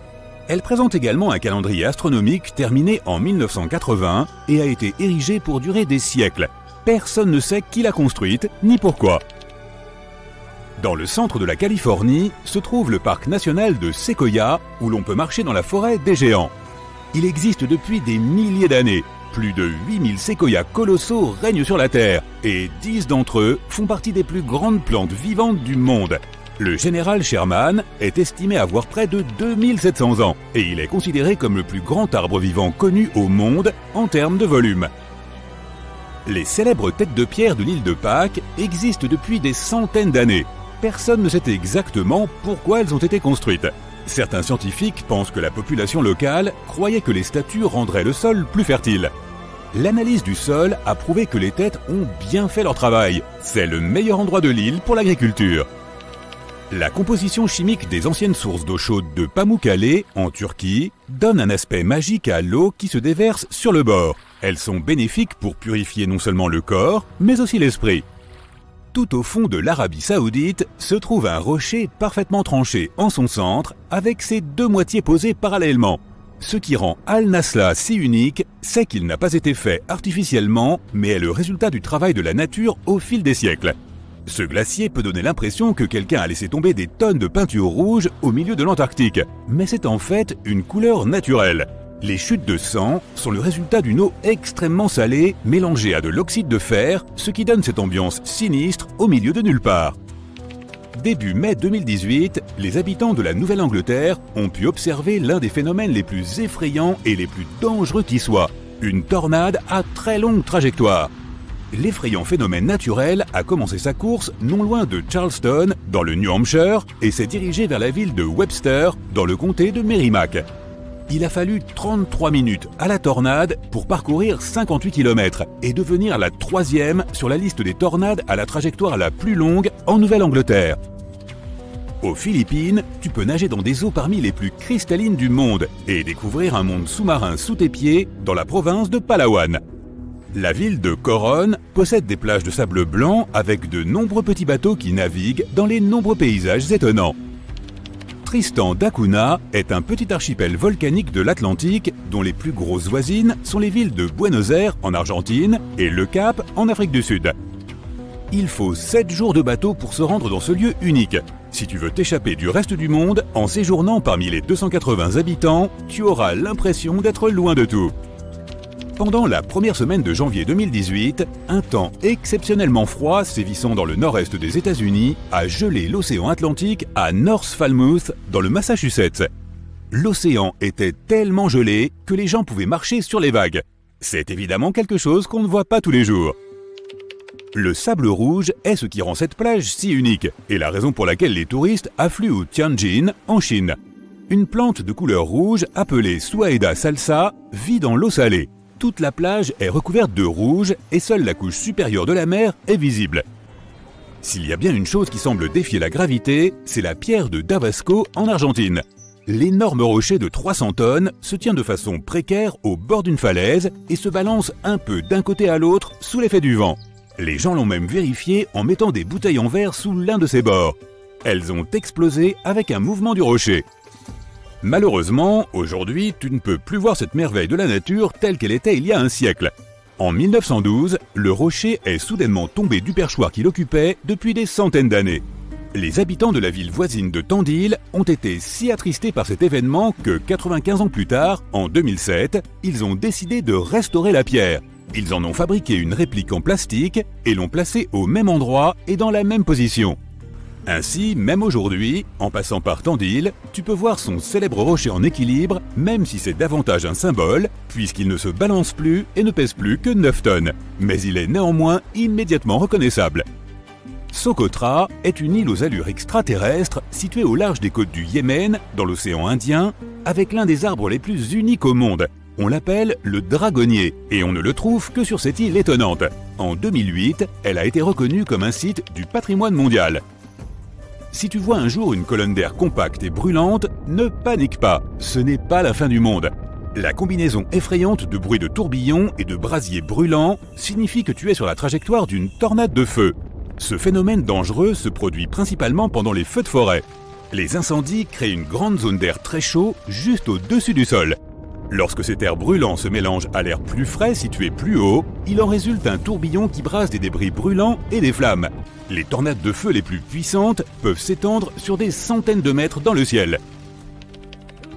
Elle présente également un calendrier astronomique terminé en 1980 et a été érigée pour durer des siècles. Personne ne sait qui l'a construite ni pourquoi. Dans le centre de la Californie se trouve le parc national de Sequoia, où l'on peut marcher dans la forêt des géants. Il existe depuis des milliers d'années. Plus de 8000 séquoias colossaux règnent sur la Terre, et 10 d'entre eux font partie des plus grandes plantes vivantes du monde. Le général Sherman est estimé avoir près de 2700 ans, et il est considéré comme le plus grand arbre vivant connu au monde en termes de volume. Les célèbres têtes de pierre de l'île de Pâques existent depuis des centaines d'années. Personne ne sait exactement pourquoi elles ont été construites. Certains scientifiques pensent que la population locale croyait que les statues rendraient le sol plus fertile. L'analyse du sol a prouvé que les têtes ont bien fait leur travail. C'est le meilleur endroit de l'île pour l'agriculture. La composition chimique des anciennes sources d'eau chaude de Pamukkale, en Turquie, donne un aspect magique à l'eau qui se déverse sur le bord. Elles sont bénéfiques pour purifier non seulement le corps, mais aussi l'esprit. Tout au fond de l'Arabie Saoudite se trouve un rocher parfaitement tranché en son centre, avec ses deux moitiés posées parallèlement. Ce qui rend Al-Nasla si unique, c'est qu'il n'a pas été fait artificiellement, mais est le résultat du travail de la nature au fil des siècles. Ce glacier peut donner l'impression que quelqu'un a laissé tomber des tonnes de peinture rouge au milieu de l'Antarctique, mais c'est en fait une couleur naturelle. Les chutes de sang sont le résultat d'une eau extrêmement salée mélangée à de l'oxyde de fer, ce qui donne cette ambiance sinistre au milieu de nulle part. Début mai 2018, les habitants de la Nouvelle-Angleterre ont pu observer l'un des phénomènes les plus effrayants et les plus dangereux qui soient, une tornade à très longue trajectoire. L'effrayant phénomène naturel a commencé sa course non loin de Charleston, dans le New Hampshire, et s'est dirigé vers la ville de Webster, dans le comté de Merrimack. Il a fallu 33 minutes à la tornade pour parcourir 58 km et devenir la 3e sur la liste des tornades à la trajectoire la plus longue en Nouvelle-Angleterre. Aux Philippines, tu peux nager dans des eaux parmi les plus cristallines du monde et découvrir un monde sous-marin sous tes pieds dans la province de Palawan. La ville de Coron possède des plages de sable blanc avec de nombreux petits bateaux qui naviguent dans les nombreux paysages étonnants. Tristan da Cunha est un petit archipel volcanique de l'Atlantique dont les plus grosses voisines sont les villes de Buenos Aires en Argentine et Le Cap en Afrique du Sud. Il faut 7 jours de bateau pour se rendre dans ce lieu unique. Si tu veux t'échapper du reste du monde, en séjournant parmi les 280 habitants, tu auras l'impression d'être loin de tout. Pendant la première semaine de janvier 2018, un temps exceptionnellement froid sévissant dans le nord-est des États-Unis a gelé l'océan Atlantique à North Falmouth, dans le Massachusetts. L'océan était tellement gelé que les gens pouvaient marcher sur les vagues. C'est évidemment quelque chose qu'on ne voit pas tous les jours. Le sable rouge est ce qui rend cette plage si unique, et la raison pour laquelle les touristes affluent au Tianjin, en Chine. Une plante de couleur rouge appelée Suaeda salsa vit dans l'eau salée. Toute la plage est recouverte de rouge et seule la couche supérieure de la mer est visible. S'il y a bien une chose qui semble défier la gravité, c'est la pierre de Davasco en Argentine. L'énorme rocher de 300 tonnes se tient de façon précaire au bord d'une falaise et se balance un peu d'un côté à l'autre sous l'effet du vent. Les gens l'ont même vérifié en mettant des bouteilles en verre sous l'un de ses bords. Elles ont explosé avec un mouvement du rocher. Malheureusement, aujourd'hui, tu ne peux plus voir cette merveille de la nature telle qu'elle était il y a un siècle. En 1912, le rocher est soudainement tombé du perchoir qu'il occupait depuis des centaines d'années. Les habitants de la ville voisine de Tandil ont été si attristés par cet événement que 95 ans plus tard, en 2007, ils ont décidé de restaurer la pierre. Ils en ont fabriqué une réplique en plastique et l'ont placée au même endroit et dans la même position. Ainsi, même aujourd'hui, en passant par Tandil, tu peux voir son célèbre rocher en équilibre, même si c'est davantage un symbole, puisqu'il ne se balance plus et ne pèse plus que 9 tonnes. Mais il est néanmoins immédiatement reconnaissable. Socotra est une île aux allures extraterrestres située au large des côtes du Yémen, dans l'océan Indien, avec l'un des arbres les plus uniques au monde. On l'appelle le dragonnier et on ne le trouve que sur cette île étonnante. En 2008, elle a été reconnue comme un site du patrimoine mondial. Si tu vois un jour une colonne d'air compacte et brûlante, ne panique pas, ce n'est pas la fin du monde. La combinaison effrayante de bruits de tourbillons et de brasiers brûlants signifie que tu es sur la trajectoire d'une tornade de feu. Ce phénomène dangereux se produit principalement pendant les feux de forêt. Les incendies créent une grande zone d'air très chaud juste au-dessus du sol. Lorsque cet air brûlant se mélange à l'air plus frais situé plus haut, il en résulte un tourbillon qui brasse des débris brûlants et des flammes. Les tornades de feu les plus puissantes peuvent s'étendre sur des centaines de mètres dans le ciel.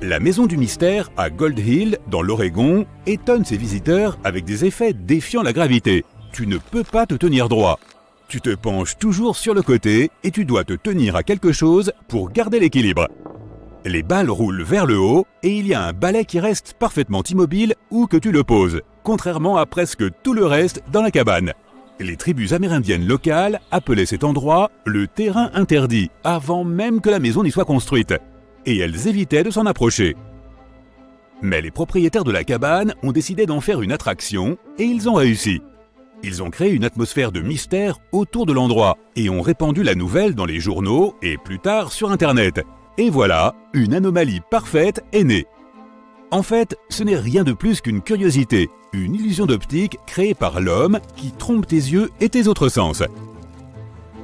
La Maison du Mystère à Gold Hill, dans l'Oregon, étonne ses visiteurs avec des effets défiant la gravité. Tu ne peux pas te tenir droit. Tu te penches toujours sur le côté et tu dois te tenir à quelque chose pour garder l'équilibre. Les balles roulent vers le haut et il y a un balai qui reste parfaitement immobile où que tu le poses, contrairement à presque tout le reste dans la cabane. Les tribus amérindiennes locales appelaient cet endroit le terrain interdit avant même que la maison n'y soit construite, et elles évitaient de s'en approcher. Mais les propriétaires de la cabane ont décidé d'en faire une attraction et ils ont réussi. Ils ont créé une atmosphère de mystère autour de l'endroit et ont répandu la nouvelle dans les journaux et plus tard sur Internet. Et voilà, une anomalie parfaite est née. En fait, ce n'est rien de plus qu'une curiosité, une illusion d'optique créée par l'homme qui trompe tes yeux et tes autres sens.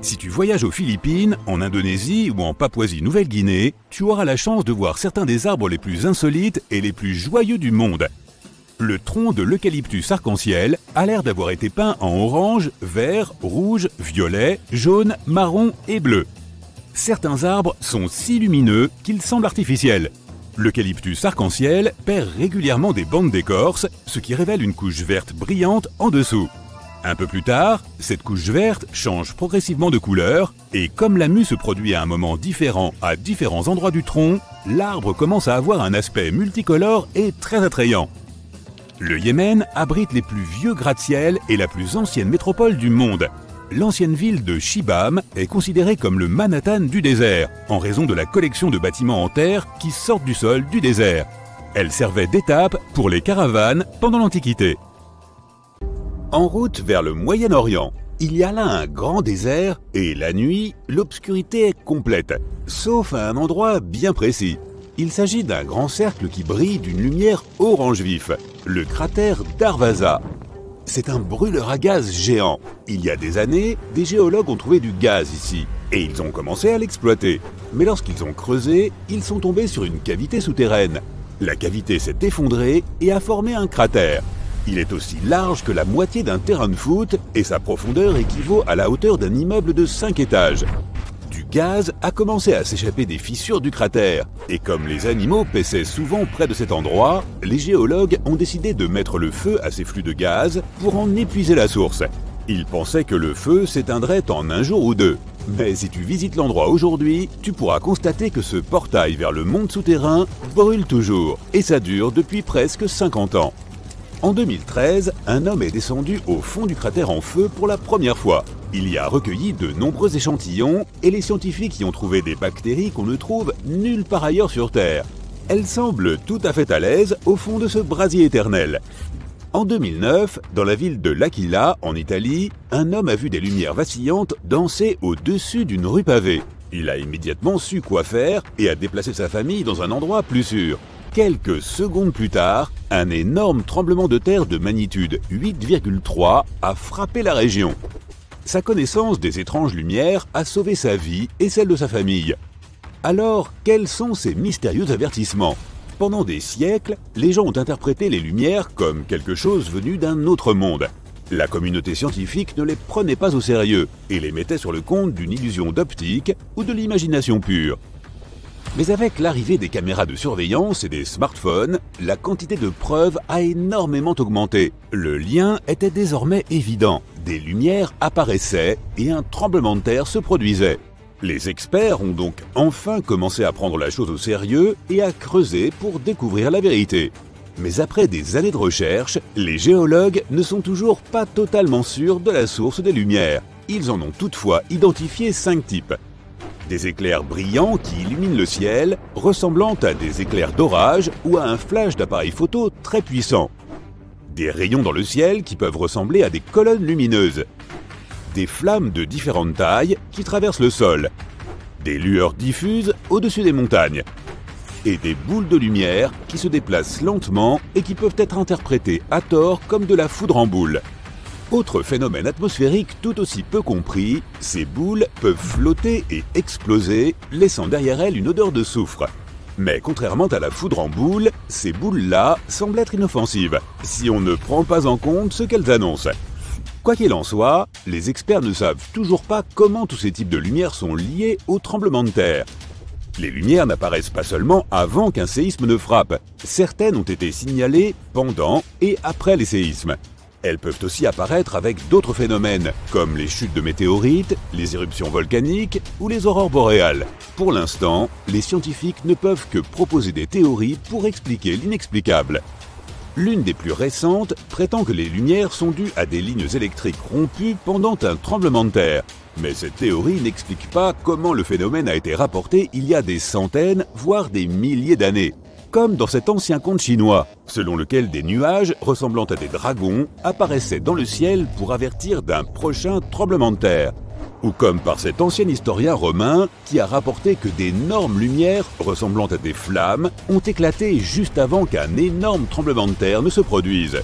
Si tu voyages aux Philippines, en Indonésie ou en Papouasie-Nouvelle-Guinée, tu auras la chance de voir certains des arbres les plus insolites et les plus joyeux du monde. Le tronc de l'eucalyptus arc-en-ciel a l'air d'avoir été peint en orange, vert, rouge, violet, jaune, marron et bleu. Certains arbres sont si lumineux qu'ils semblent artificiels. L'eucalyptus arc-en-ciel perd régulièrement des bandes d'écorce, ce qui révèle une couche verte brillante en dessous. Un peu plus tard, cette couche verte change progressivement de couleur et comme la mue se produit à un moment différent à différents endroits du tronc, l'arbre commence à avoir un aspect multicolore et très attrayant. Le Yémen abrite les plus vieux gratte-ciel et la plus ancienne métropole du monde. L'ancienne ville de Shibam est considérée comme le Manhattan du désert, en raison de la collection de bâtiments en terre qui sortent du sol du désert. Elle servait d'étape pour les caravanes pendant l'Antiquité. En route vers le Moyen-Orient, il y a là un grand désert et la nuit, l'obscurité est complète, sauf à un endroit bien précis. Il s'agit d'un grand cercle qui brille d'une lumière orange vif, le cratère Darvaza. C'est un brûleur à gaz géant. Il y a des années, des géologues ont trouvé du gaz ici et ils ont commencé à l'exploiter. Mais lorsqu'ils ont creusé, ils sont tombés sur une cavité souterraine. La cavité s'est effondrée et a formé un cratère. Il est aussi large que la moitié d'un terrain de foot et sa profondeur équivaut à la hauteur d'un immeuble de 5 étages. Du gaz a commencé à s'échapper des fissures du cratère et comme les animaux paissaient souvent près de cet endroit, les géologues ont décidé de mettre le feu à ces flux de gaz pour en épuiser la source. Ils pensaient que le feu s'éteindrait en un jour ou deux. Mais si tu visites l'endroit aujourd'hui, tu pourras constater que ce portail vers le monde souterrain brûle toujours et ça dure depuis presque 50 ans. En 2013, un homme est descendu au fond du cratère en feu pour la première fois. Il y a recueilli de nombreux échantillons et les scientifiques y ont trouvé des bactéries qu'on ne trouve nulle part ailleurs sur Terre. Elles semblent tout à fait à l'aise au fond de ce brasier éternel. En 2009, dans la ville de L'Aquila, en Italie, un homme a vu des lumières vacillantes danser au-dessus d'une rue pavée. Il a immédiatement su quoi faire et a déplacé sa famille dans un endroit plus sûr. Quelques secondes plus tard, un énorme tremblement de terre de magnitude 8,3 a frappé la région. Sa connaissance des étranges lumières a sauvé sa vie et celle de sa famille. Alors, quels sont ces mystérieux avertissements ? Pendant des siècles, les gens ont interprété les lumières comme quelque chose venu d'un autre monde. La communauté scientifique ne les prenait pas au sérieux et les mettait sur le compte d'une illusion d'optique ou de l'imagination pure. Mais avec l'arrivée des caméras de surveillance et des smartphones, la quantité de preuves a énormément augmenté. Le lien était désormais évident. Des lumières apparaissaient et un tremblement de terre se produisait. Les experts ont donc enfin commencé à prendre la chose au sérieux et à creuser pour découvrir la vérité. Mais après des années de recherche, les géologues ne sont toujours pas totalement sûrs de la source des lumières. Ils en ont toutefois identifié 5 types. Des éclairs brillants qui illuminent le ciel, ressemblant à des éclairs d'orage ou à un flash d'appareil photo très puissant. Des rayons dans le ciel qui peuvent ressembler à des colonnes lumineuses. Des flammes de différentes tailles qui traversent le sol. Des lueurs diffuses au-dessus des montagnes. Et des boules de lumière qui se déplacent lentement et qui peuvent être interprétées à tort comme de la foudre en boule. Autre phénomène atmosphérique tout aussi peu compris, ces boules peuvent flotter et exploser, laissant derrière elles une odeur de soufre. Mais contrairement à la foudre en boule, ces boules-là semblent être inoffensives, si on ne prend pas en compte ce qu'elles annoncent. Quoi qu'il en soit, les experts ne savent toujours pas comment tous ces types de lumières sont liés au tremblement de terre. Les lumières n'apparaissent pas seulement avant qu'un séisme ne frappe. Certaines ont été signalées pendant et après les séismes. Elles peuvent aussi apparaître avec d'autres phénomènes, comme les chutes de météorites, les éruptions volcaniques ou les aurores boréales. Pour l'instant, les scientifiques ne peuvent que proposer des théories pour expliquer l'inexplicable. L'une des plus récentes prétend que les lumières sont dues à des lignes électriques rompues pendant un tremblement de terre. Mais cette théorie n'explique pas comment le phénomène a été rapporté il y a des centaines, voire des milliers d'années. Comme dans cet ancien conte chinois, selon lequel des nuages ressemblant à des dragons apparaissaient dans le ciel pour avertir d'un prochain tremblement de terre. Ou comme par cet ancien historien romain qui a rapporté que d'énormes lumières ressemblant à des flammes ont éclaté juste avant qu'un énorme tremblement de terre ne se produise.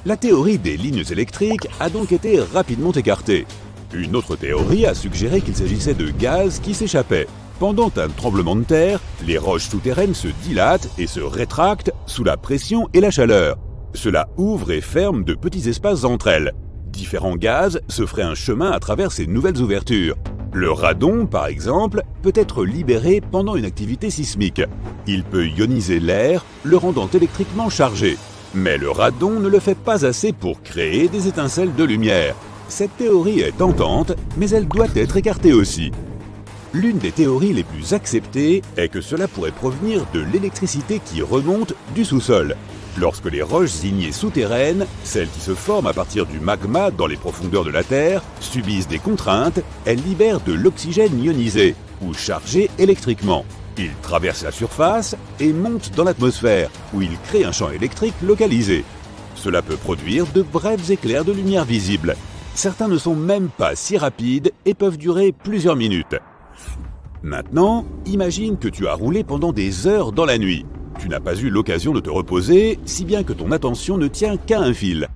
La théorie des lignes électriques a donc été rapidement écartée. Une autre théorie a suggéré qu'il s'agissait de gaz qui s'échappaient. Pendant un tremblement de terre, les roches souterraines se dilatent et se rétractent sous la pression et la chaleur. Cela ouvre et ferme de petits espaces entre elles. Différents gaz se feraient un chemin à travers ces nouvelles ouvertures. Le radon, par exemple, peut être libéré pendant une activité sismique. Il peut ioniser l'air, le rendant électriquement chargé. Mais le radon ne le fait pas assez pour créer des étincelles de lumière. Cette théorie est tentante, mais elle doit être écartée aussi. L'une des théories les plus acceptées est que cela pourrait provenir de l'électricité qui remonte du sous-sol. Lorsque les roches ignées souterraines, celles qui se forment à partir du magma dans les profondeurs de la Terre, subissent des contraintes, elles libèrent de l'oxygène ionisé, ou chargé électriquement. Il traverse la surface et monte dans l'atmosphère, où il crée un champ électrique localisé. Cela peut produire de brefs éclairs de lumière visibles. Certains ne sont même pas si rapides et peuvent durer plusieurs minutes. Maintenant, imagine que tu as roulé pendant des heures dans la nuit. Tu n'as pas eu l'occasion de te reposer, si bien que ton attention ne tient qu'à un fil.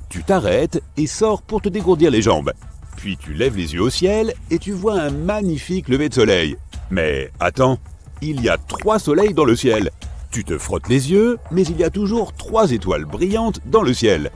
Tu t'arrêtes et sors pour te dégourdir les jambes. Puis tu lèves les yeux au ciel et tu vois un magnifique lever de soleil. Mais attends, il y a 3 soleils dans le ciel. Tu te frottes les yeux, mais il y a toujours 3 étoiles brillantes dans le ciel.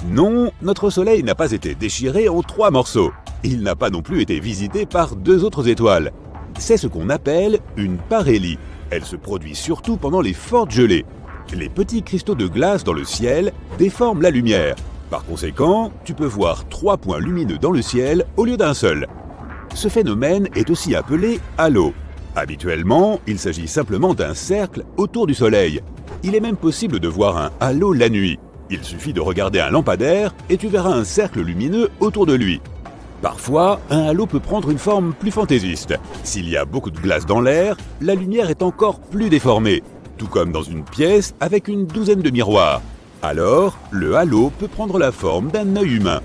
Non, notre soleil n'a pas été déchiré en 3 morceaux. Il n'a pas non plus été visité par 2 autres étoiles. C'est ce qu'on appelle une parélie. Elle se produit surtout pendant les fortes gelées. Les petits cristaux de glace dans le ciel déforment la lumière. Par conséquent, tu peux voir 3 points lumineux dans le ciel au lieu d'un seul. Ce phénomène est aussi appelé halo. Habituellement, il s'agit simplement d'un cercle autour du soleil. Il est même possible de voir un halo la nuit. Il suffit de regarder un lampadaire et tu verras un cercle lumineux autour de lui. Parfois, un halo peut prendre une forme plus fantaisiste. S'il y a beaucoup de glace dans l'air, la lumière est encore plus déformée, tout comme dans une pièce avec une douzaine de miroirs. Alors, le halo peut prendre la forme d'un œil humain.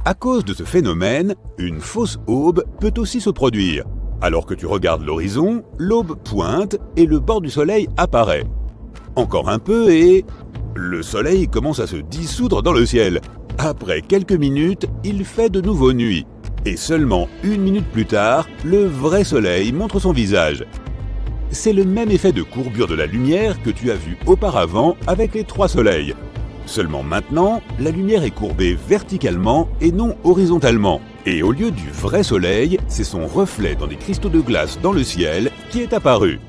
À cause de ce phénomène, une fausse aube peut aussi se produire. Alors que tu regardes l'horizon, l'aube pointe et le bord du soleil apparaît. Encore un peu et... le soleil commence à se dissoudre dans le ciel. Après quelques minutes, il fait de nouveau nuit. Et seulement 1 minute plus tard, le vrai soleil montre son visage. C'est le même effet de courbure de la lumière que tu as vu auparavant avec les 3 soleils. Seulement maintenant, la lumière est courbée verticalement et non horizontalement. Et au lieu du vrai soleil, c'est son reflet dans des cristaux de glace dans le ciel qui est apparu.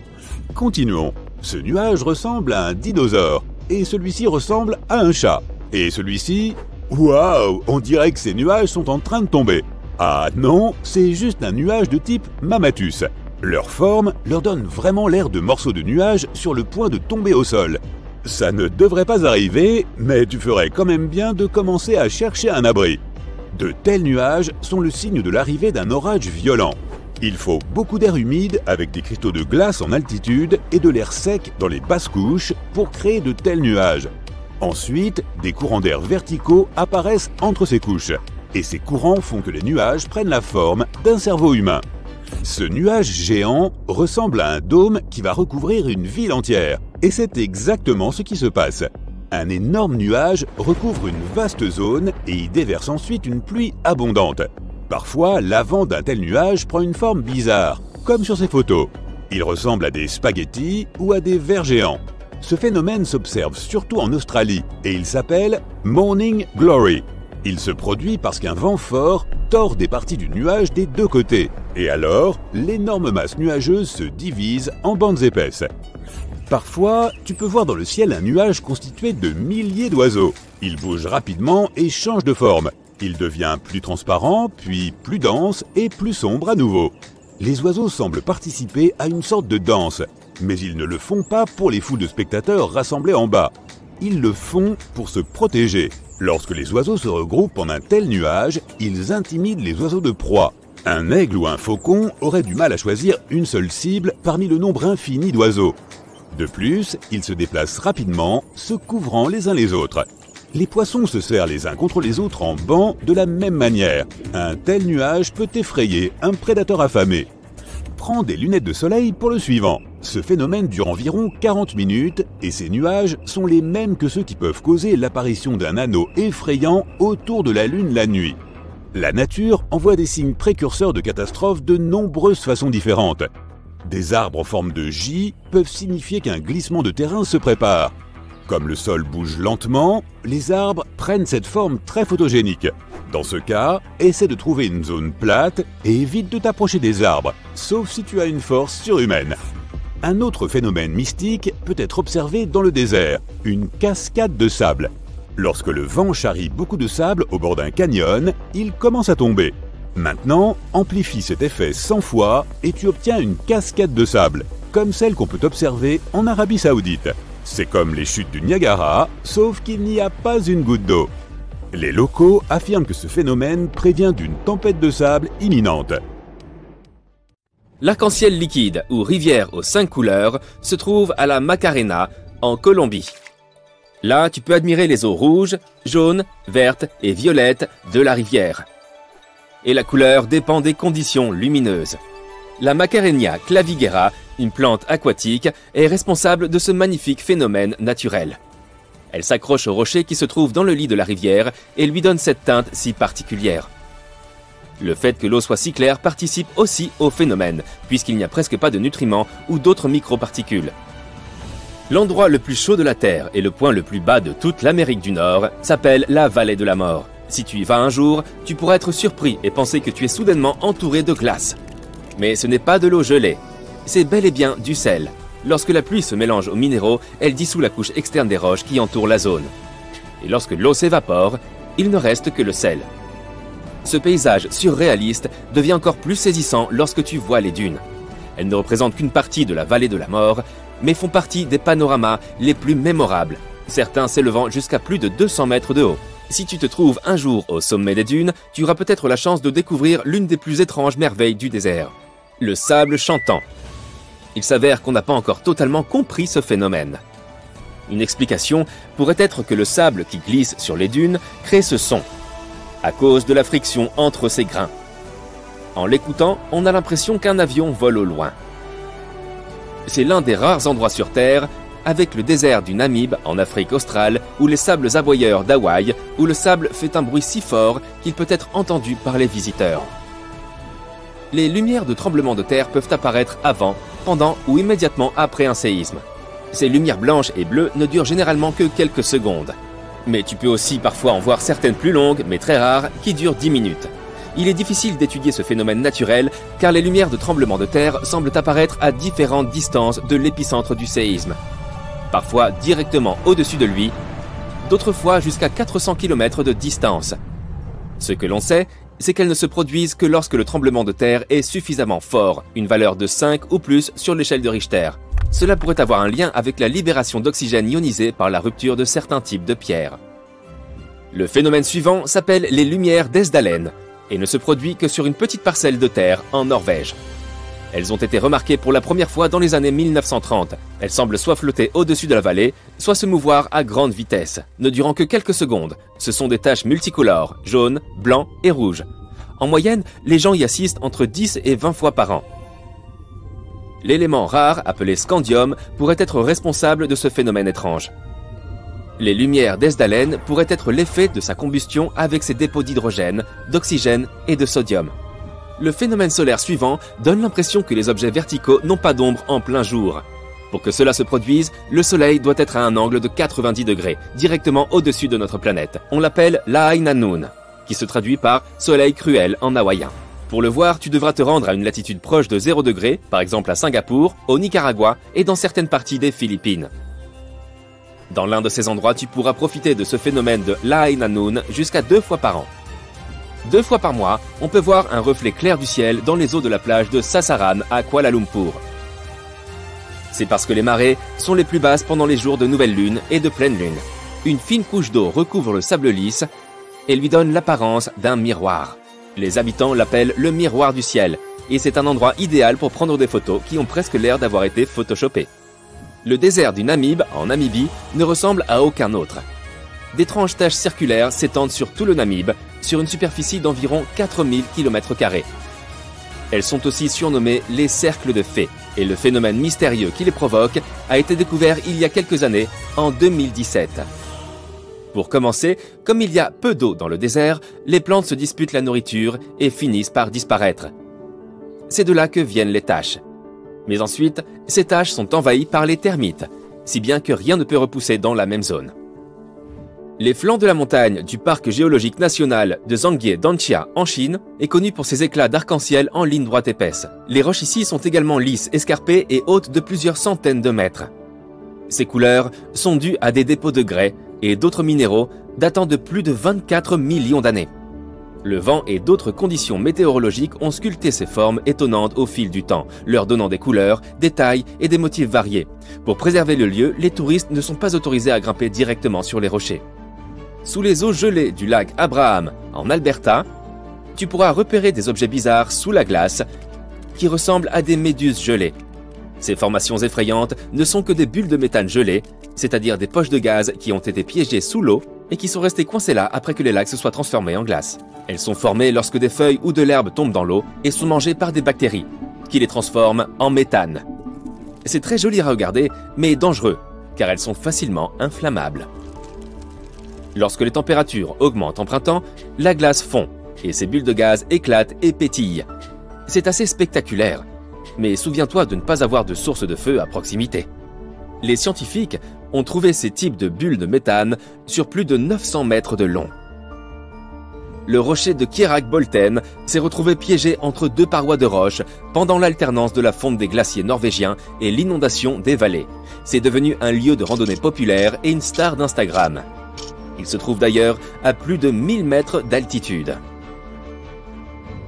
Continuons. Ce nuage ressemble à un dinosaure. Et celui-ci ressemble à un chat. Et celui-ci... waouh, on dirait que ces nuages sont en train de tomber. Ah non, c'est juste un nuage de type Mammatus. Leur forme leur donne vraiment l'air de morceaux de nuages sur le point de tomber au sol. Ça ne devrait pas arriver, mais tu ferais quand même bien de commencer à chercher un abri. De tels nuages sont le signe de l'arrivée d'un orage violent. Il faut beaucoup d'air humide avec des cristaux de glace en altitude et de l'air sec dans les basses couches pour créer de tels nuages. Ensuite, des courants d'air verticaux apparaissent entre ces couches. Et ces courants font que les nuages prennent la forme d'un cerveau humain. Ce nuage géant ressemble à un dôme qui va recouvrir une ville entière. Et c'est exactement ce qui se passe. Un énorme nuage recouvre une vaste zone et y déverse ensuite une pluie abondante. Parfois, l'avant d'un tel nuage prend une forme bizarre, comme sur ces photos. Il ressemble à des spaghettis ou à des vers géants. Ce phénomène s'observe surtout en Australie et il s'appelle Morning Glory. Il se produit parce qu'un vent fort tord des parties du nuage des deux côtés. Et alors, l'énorme masse nuageuse se divise en bandes épaisses. Parfois, tu peux voir dans le ciel un nuage constitué de milliers d'oiseaux. Il bouge rapidement et change de forme. Il devient plus transparent, puis plus dense et plus sombre à nouveau. Les oiseaux semblent participer à une sorte de danse, mais ils ne le font pas pour les foules de spectateurs rassemblés en bas. Ils le font pour se protéger. Lorsque les oiseaux se regroupent en un tel nuage, ils intimident les oiseaux de proie. Un aigle ou un faucon aurait du mal à choisir une seule cible parmi le nombre infini d'oiseaux. De plus, ils se déplacent rapidement, se couvrant les uns les autres. Les poissons se serrent les uns contre les autres en banc de la même manière. Un tel nuage peut effrayer un prédateur affamé. Prends des lunettes de soleil pour le suivant. Ce phénomène dure environ 40 minutes et ces nuages sont les mêmes que ceux qui peuvent causer l'apparition d'un anneau effrayant autour de la Lune la nuit. La nature envoie des signes précurseurs de catastrophes de nombreuses façons différentes. Des arbres en forme de J peuvent signifier qu'un glissement de terrain se prépare. Comme le sol bouge lentement, les arbres prennent cette forme très photogénique. Dans ce cas, essaie de trouver une zone plate et évite de t'approcher des arbres, sauf si tu as une force surhumaine. Un autre phénomène mystique peut être observé dans le désert, une cascade de sable. Lorsque le vent charrie beaucoup de sable au bord d'un canyon, il commence à tomber. Maintenant, amplifie cet effet 100 fois et tu obtiens une cascade de sable, comme celle qu'on peut observer en Arabie Saoudite. C'est comme les chutes du Niagara, sauf qu'il n'y a pas une goutte d'eau. Les locaux affirment que ce phénomène prévient d'une tempête de sable imminente. L'arc-en-ciel liquide, ou rivière aux 5 couleurs, se trouve à la Macarena, en Colombie. Là, tu peux admirer les eaux rouges, jaunes, vertes et violettes de la rivière. Et la couleur dépend des conditions lumineuses. La Macarenia clavigera, une plante aquatique, est responsable de ce magnifique phénomène naturel. Elle s'accroche aux rochers qui se trouvent dans le lit de la rivière et lui donne cette teinte si particulière. Le fait que l'eau soit si claire participe aussi au phénomène, puisqu'il n'y a presque pas de nutriments ou d'autres microparticules. L'endroit le plus chaud de la Terre et le point le plus bas de toute l'Amérique du Nord s'appelle la Vallée de la Mort. Si tu y vas un jour, tu pourras être surpris et penser que tu es soudainement entouré de glace. Mais ce n'est pas de l'eau gelée, c'est bel et bien du sel. Lorsque la pluie se mélange aux minéraux, elle dissout la couche externe des roches qui entourent la zone. Et lorsque l'eau s'évapore, il ne reste que le sel. Ce paysage surréaliste devient encore plus saisissant lorsque tu vois les dunes. Elles ne représentent qu'une partie de la vallée de la mort, mais font partie des panoramas les plus mémorables, certains s'élevant jusqu'à plus de 200 mètres de haut. Si tu te trouves un jour au sommet des dunes, tu auras peut-être la chance de découvrir l'une des plus étranges merveilles du désert, le sable chantant. Il s'avère qu'on n'a pas encore totalement compris ce phénomène. Une explication pourrait être que le sable qui glisse sur les dunes crée ce son, à cause de la friction entre ses grains. En l'écoutant, on a l'impression qu'un avion vole au loin. C'est l'un des rares endroits sur Terre, avec le désert du Namib en Afrique australe ou les sables aboyeurs d'Hawaï, où le sable fait un bruit si fort qu'il peut être entendu par les visiteurs. Les lumières de tremblement de terre peuvent apparaître avant, pendant ou immédiatement après un séisme. Ces lumières blanches et bleues ne durent généralement que quelques secondes. Mais tu peux aussi parfois en voir certaines plus longues, mais très rares, qui durent 10 minutes. Il est difficile d'étudier ce phénomène naturel car les lumières de tremblement de terre semblent apparaître à différentes distances de l'épicentre du séisme. Parfois directement au-dessus de lui, d'autres fois jusqu'à 400 km de distance. Ce que l'on sait, c'est qu'elles ne se produisent que lorsque le tremblement de terre est suffisamment fort, une valeur de 5 ou plus sur l'échelle de Richter. Cela pourrait avoir un lien avec la libération d'oxygène ionisé par la rupture de certains types de pierres. Le phénomène suivant s'appelle les lumières d'Esdalen et ne se produit que sur une petite parcelle de terre en Norvège. Elles ont été remarquées pour la première fois dans les années 1930. Elles semblent soit flotter au-dessus de la vallée, soit se mouvoir à grande vitesse, ne durant que quelques secondes. Ce sont des taches multicolores, jaune, blanc et rouge. En moyenne, les gens y assistent entre 10 et 20 fois par an. L'élément rare, appelé scandium, pourrait être responsable de ce phénomène étrange. Les lumières d'Esdalen pourraient être l'effet de sa combustion avec ses dépôts d'hydrogène, d'oxygène et de sodium. Le phénomène solaire suivant donne l'impression que les objets verticaux n'ont pas d'ombre en plein jour. Pour que cela se produise, le Soleil doit être à un angle de 90 degrés, directement au-dessus de notre planète. On l'appelle Lahainanun, qui se traduit par « soleil cruel » en hawaïen. Pour le voir, tu devras te rendre à une latitude proche de 0 degré, par exemple à Singapour, au Nicaragua et dans certaines parties des Philippines. Dans l'un de ces endroits, tu pourras profiter de ce phénomène de Lahainanun jusqu'à 2 fois par an. 2 fois par mois, on peut voir un reflet clair du ciel dans les eaux de la plage de Sasaran à Kuala Lumpur. C'est parce que les marées sont les plus basses pendant les jours de nouvelle lune et de pleine lune. Une fine couche d'eau recouvre le sable lisse et lui donne l'apparence d'un miroir. Les habitants l'appellent le miroir du ciel et c'est un endroit idéal pour prendre des photos qui ont presque l'air d'avoir été photoshopées. Le désert du Namib, en Namibie, ne ressemble à aucun autre. D'étranges taches circulaires s'étendent sur tout le Namib, sur une superficie d'environ 4000 km². Elles sont aussi surnommées les cercles de fées, et le phénomène mystérieux qui les provoque a été découvert il y a quelques années, en 2017. Pour commencer, comme il y a peu d'eau dans le désert, les plantes se disputent la nourriture et finissent par disparaître. C'est de là que viennent les taches. Mais ensuite, ces taches sont envahies par les termites, si bien que rien ne peut repousser dans la même zone. Les flancs de la montagne du parc géologique national de Zhangye Danxia en Chine est connu pour ses éclats d'arc-en-ciel en ligne droite épaisse. Les roches ici sont également lisses, escarpées et hautes de plusieurs centaines de mètres. Ces couleurs sont dues à des dépôts de grès et d'autres minéraux datant de plus de 24 millions d'années. Le vent et d'autres conditions météorologiques ont sculpté ces formes étonnantes au fil du temps, leur donnant des couleurs, des tailles et des motifs variés. Pour préserver le lieu, les touristes ne sont pas autorisés à grimper directement sur les rochers. Sous les eaux gelées du lac Abraham, en Alberta, tu pourras repérer des objets bizarres sous la glace qui ressemblent à des méduses gelées. Ces formations effrayantes ne sont que des bulles de méthane gelées, c'est-à-dire des poches de gaz qui ont été piégées sous l'eau et qui sont restées coincées là après que les lacs se soient transformés en glace. Elles sont formées lorsque des feuilles ou de l'herbe tombent dans l'eau et sont mangées par des bactéries, qui les transforment en méthane. C'est très joli à regarder, mais dangereux, car elles sont facilement inflammables. Lorsque les températures augmentent en printemps, la glace fond, et ces bulles de gaz éclatent et pétillent. C'est assez spectaculaire, mais souviens-toi de ne pas avoir de source de feu à proximité. Les scientifiques ont trouvé ces types de bulles de méthane sur plus de 900 mètres de long. Le rocher de Kierak-Bolten s'est retrouvé piégé entre deux parois de roche pendant l'alternance de la fonte des glaciers norvégiens et l'inondation des vallées. C'est devenu un lieu de randonnée populaire et une star d'Instagram. Il se trouve d'ailleurs à plus de 1000 mètres d'altitude.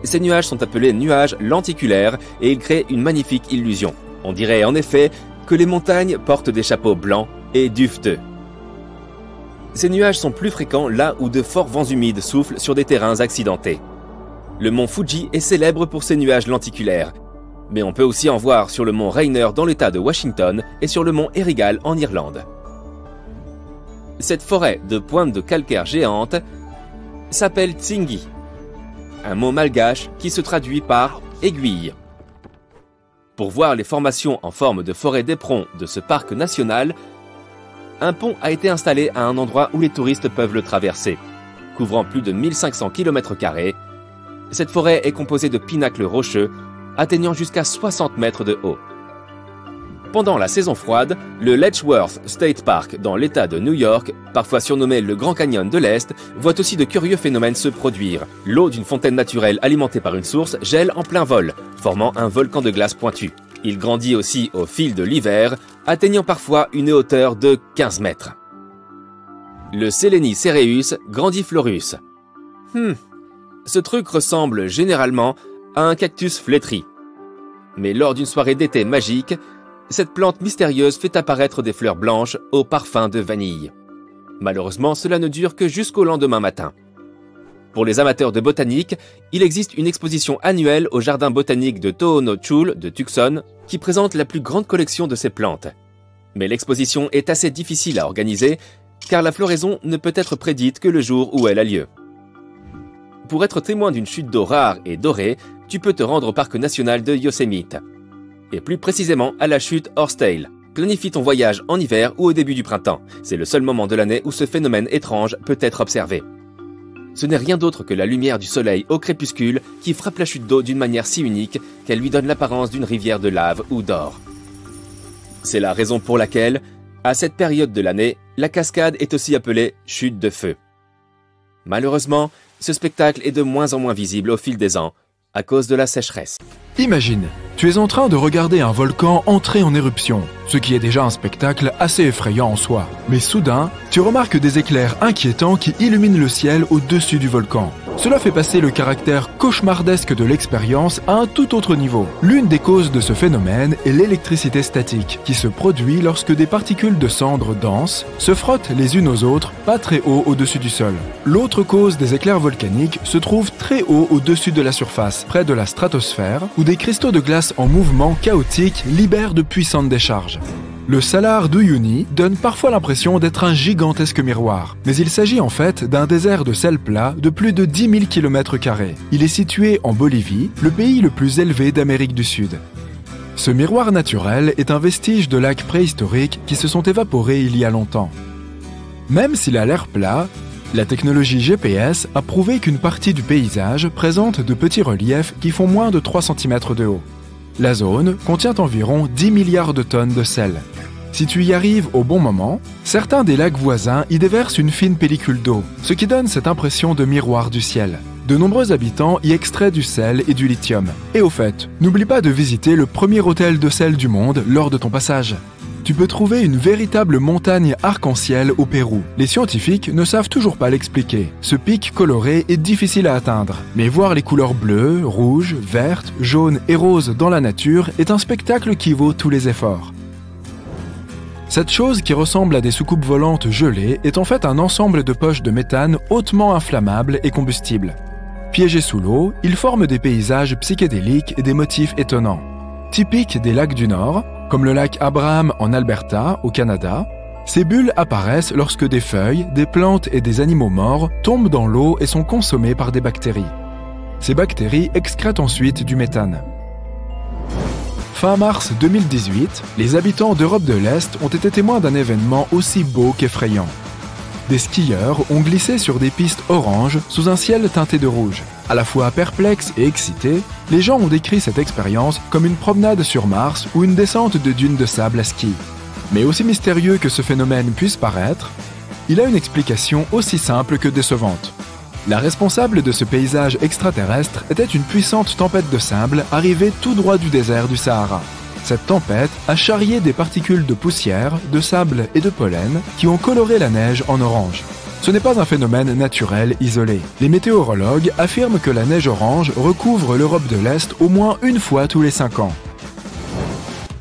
Ces nuages sont appelés nuages lenticulaires et ils créent une magnifique illusion. On dirait en effet que les montagnes portent des chapeaux blancs et duveteux. Ces nuages sont plus fréquents là où de forts vents humides soufflent sur des terrains accidentés. Le mont Fuji est célèbre pour ses nuages lenticulaires, mais on peut aussi en voir sur le mont Rainier dans l'état de Washington et sur le mont Erigal en Irlande. Cette forêt de pointes de calcaire géantes s'appelle Tsingy, un mot malgache qui se traduit par « aiguille ». Pour voir les formations en forme de forêt d'éperon de ce parc national, un pont a été installé à un endroit où les touristes peuvent le traverser. Couvrant plus de 1500 km², cette forêt est composée de pinacles rocheux atteignant jusqu'à 60 mètres de haut. Pendant la saison froide, le Letchworth State Park dans l'État de New York, parfois surnommé le Grand Canyon de l'Est, voit aussi de curieux phénomènes se produire. L'eau d'une fontaine naturelle alimentée par une source gèle en plein vol, formant un volcan de glace pointu. Il grandit aussi au fil de l'hiver, atteignant parfois une hauteur de 15 mètres. Le Seleni cereus grandiflorus. Ce truc ressemble généralement à un cactus flétri. Mais lors d'une soirée d'été magique, cette plante mystérieuse fait apparaître des fleurs blanches au parfum de vanille. Malheureusement, cela ne dure que jusqu'au lendemain matin. Pour les amateurs de botanique, il existe une exposition annuelle au jardin botanique de Tohono-Chul de Tucson qui présente la plus grande collection de ces plantes. Mais l'exposition est assez difficile à organiser car la floraison ne peut être prédite que le jour où elle a lieu. Pour être témoin d'une chute d'eau rare et dorée, tu peux te rendre au parc national de Yosemite. Et plus précisément à la chute Horsetail. Planifie ton voyage en hiver ou au début du printemps. C'est le seul moment de l'année où ce phénomène étrange peut être observé. Ce n'est rien d'autre que la lumière du soleil au crépuscule qui frappe la chute d'eau d'une manière si unique qu'elle lui donne l'apparence d'une rivière de lave ou d'or. C'est la raison pour laquelle, à cette période de l'année, la cascade est aussi appelée chute de feu. Malheureusement, ce spectacle est de moins en moins visible au fil des ans, à cause de la sécheresse. Imagine, tu es en train de regarder un volcan entrer en éruption, ce qui est déjà un spectacle assez effrayant en soi. Mais soudain, tu remarques des éclairs inquiétants qui illuminent le ciel au-dessus du volcan. Cela fait passer le caractère cauchemardesque de l'expérience à un tout autre niveau. L'une des causes de ce phénomène est l'électricité statique, qui se produit lorsque des particules de cendres denses se frottent les unes aux autres, pas très haut au-dessus du sol. L'autre cause des éclairs volcaniques se trouve très haut au-dessus de la surface, près de la stratosphère, où des cristaux de glace en mouvement chaotique libèrent de puissantes décharges. Le Salar d'Uyuni donne parfois l'impression d'être un gigantesque miroir, mais il s'agit en fait d'un désert de sel plat de plus de 10 000 km². Il est situé en Bolivie, le pays le plus élevé d'Amérique du Sud. Ce miroir naturel est un vestige de lacs préhistoriques qui se sont évaporés il y a longtemps. Même s'il a l'air plat, la technologie GPS a prouvé qu'une partie du paysage présente de petits reliefs qui font moins de 3 cm de haut. La zone contient environ 10 milliards de tonnes de sel. Si tu y arrives au bon moment, certains des lacs voisins y déversent une fine pellicule d'eau, ce qui donne cette impression de miroir du ciel. De nombreux habitants y extraient du sel et du lithium. Et au fait, n'oublie pas de visiter le premier hôtel de sel du monde lors de ton passage. Tu peux trouver une véritable montagne arc-en-ciel au Pérou. Les scientifiques ne savent toujours pas l'expliquer. Ce pic coloré est difficile à atteindre. Mais voir les couleurs bleues, rouges, vertes, jaunes et roses dans la nature est un spectacle qui vaut tous les efforts. Cette chose qui ressemble à des soucoupes volantes gelées est en fait un ensemble de poches de méthane hautement inflammables et combustibles. Piégés sous l'eau, ils forment des paysages psychédéliques et des motifs étonnants. Typiques des lacs du Nord, comme le lac Abraham en Alberta, au Canada, ces bulles apparaissent lorsque des feuilles, des plantes et des animaux morts tombent dans l'eau et sont consommés par des bactéries. Ces bactéries excrètent ensuite du méthane. Fin mars 2018, les habitants d'Europe de l'Est ont été témoins d'un événement aussi beau qu'effrayant. Des skieurs ont glissé sur des pistes oranges sous un ciel teinté de rouge. À la fois perplexes et excités, les gens ont décrit cette expérience comme une promenade sur Mars ou une descente de dunes de sable à ski. Mais aussi mystérieux que ce phénomène puisse paraître, il a une explication aussi simple que décevante. La responsable de ce paysage extraterrestre était une puissante tempête de sable arrivée tout droit du désert du Sahara. Cette tempête a charrié des particules de poussière, de sable et de pollen qui ont coloré la neige en orange. Ce n'est pas un phénomène naturel isolé. Les météorologues affirment que la neige orange recouvre l'Europe de l'Est au moins une fois tous les 5 ans.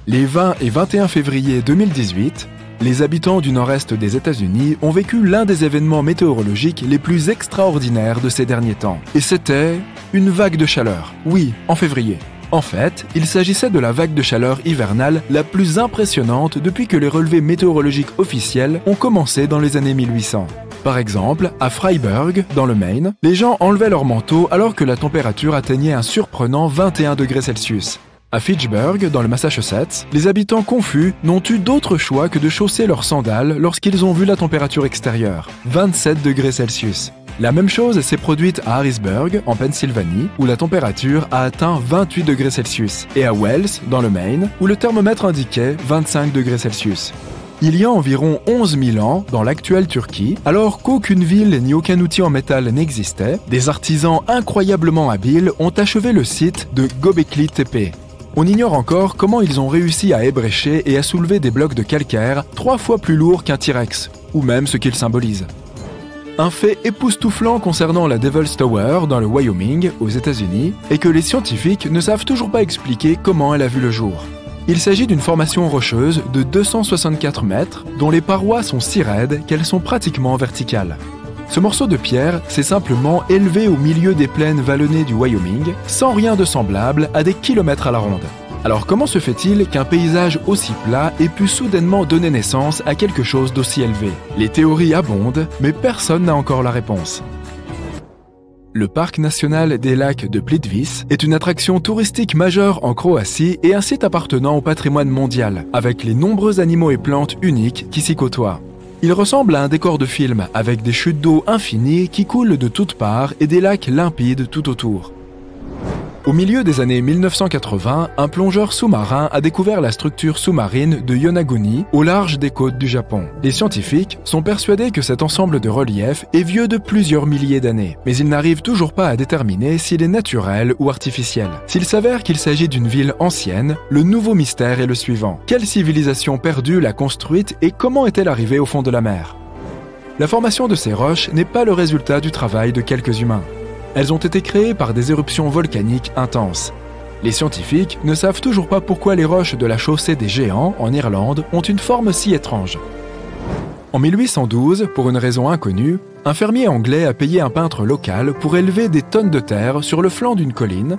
Les 20 et 21 février 2018, les habitants du nord-est des États-Unis ont vécu l'un des événements météorologiques les plus extraordinaires de ces derniers temps. Et c'était une vague de chaleur. Oui, en février. En fait, il s'agissait de la vague de chaleur hivernale la plus impressionnante depuis que les relevés météorologiques officiels ont commencé dans les années 1800. Par exemple, à Freiburg, dans le Maine, les gens enlevaient leurs manteaux alors que la température atteignait un surprenant 21 degrés Celsius. À Fitchburg, dans le Massachusetts, les habitants confus n'ont eu d'autre choix que de chausser leurs sandales lorsqu'ils ont vu la température extérieure, 27 degrés Celsius. La même chose s'est produite à Harrisburg, en Pennsylvanie, où la température a atteint 28 degrés Celsius, et à Wells, dans le Maine, où le thermomètre indiquait 25 degrés Celsius. Il y a environ 11 000 ans, dans l'actuelle Turquie, alors qu'aucune ville ni aucun outil en métal n'existait, des artisans incroyablement habiles ont achevé le site de Göbekli Tepe. On ignore encore comment ils ont réussi à ébrécher et à soulever des blocs de calcaire 3 fois plus lourds qu'un T-Rex, ou même ce qu'ils symbolisent. Un fait époustouflant concernant la Devil's Tower dans le Wyoming, aux États-Unis, est que les scientifiques ne savent toujours pas expliquer comment elle a vu le jour. Il s'agit d'une formation rocheuse de 264 mètres dont les parois sont si raides qu'elles sont pratiquement verticales. Ce morceau de pierre s'est simplement élevé au milieu des plaines vallonnées du Wyoming, sans rien de semblable à des kilomètres à la ronde. Alors comment se fait-il qu'un paysage aussi plat ait pu soudainement donner naissance à quelque chose d'aussi élevé? Les théories abondent, mais personne n'a encore la réponse. Le parc national des lacs de Plitvice est une attraction touristique majeure en Croatie et un site appartenant au patrimoine mondial, avec les nombreux animaux et plantes uniques qui s'y côtoient. Il ressemble à un décor de film, avec des chutes d'eau infinies qui coulent de toutes parts et des lacs limpides tout autour. Au milieu des années 1980, un plongeur sous-marin a découvert la structure sous-marine de Yonaguni au large des côtes du Japon. Les scientifiques sont persuadés que cet ensemble de reliefs est vieux de plusieurs milliers d'années, mais ils n'arrivent toujours pas à déterminer s'il est naturel ou artificiel. S'il s'avère qu'il s'agit d'une ville ancienne, le nouveau mystère est le suivant. Quelle civilisation perdue l'a construite et comment est-elle arrivée au fond de la mer? La formation de ces roches n'est pas le résultat du travail de quelques humains. Elles ont été créées par des éruptions volcaniques intenses. Les scientifiques ne savent toujours pas pourquoi les roches de la chaussée des Géants, en Irlande, ont une forme si étrange. En 1812, pour une raison inconnue, un fermier anglais a payé un peintre local pour élever des tonnes de terre sur le flanc d'une colline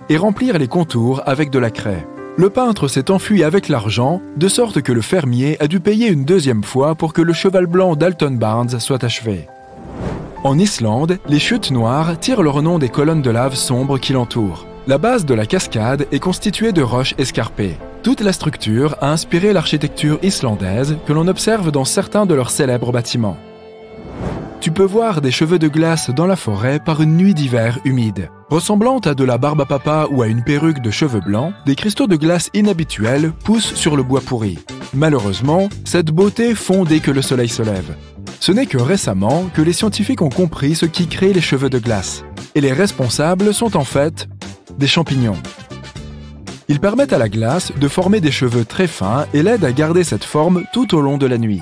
et remplir les contours avec de la craie. Le peintre s'est enfui avec l'argent, de sorte que le fermier a dû payer une deuxième fois pour que le cheval blanc d'Alton Barnes soit achevé. En Islande, les chutes noires tirent leur nom des colonnes de lave sombres qui l'entourent. La base de la cascade est constituée de roches escarpées. Toute la structure a inspiré l'architecture islandaise que l'on observe dans certains de leurs célèbres bâtiments. Tu peux voir des cheveux de glace dans la forêt par une nuit d'hiver humide. Ressemblant à de la barbe à papa ou à une perruque de cheveux blancs, des cristaux de glace inhabituels poussent sur le bois pourri. Malheureusement, cette beauté fond dès que le soleil se lève. Ce n'est que récemment que les scientifiques ont compris ce qui crée les cheveux de glace. Et les responsables sont en fait des champignons. Ils permettent à la glace de former des cheveux très fins et l'aident à garder cette forme tout au long de la nuit.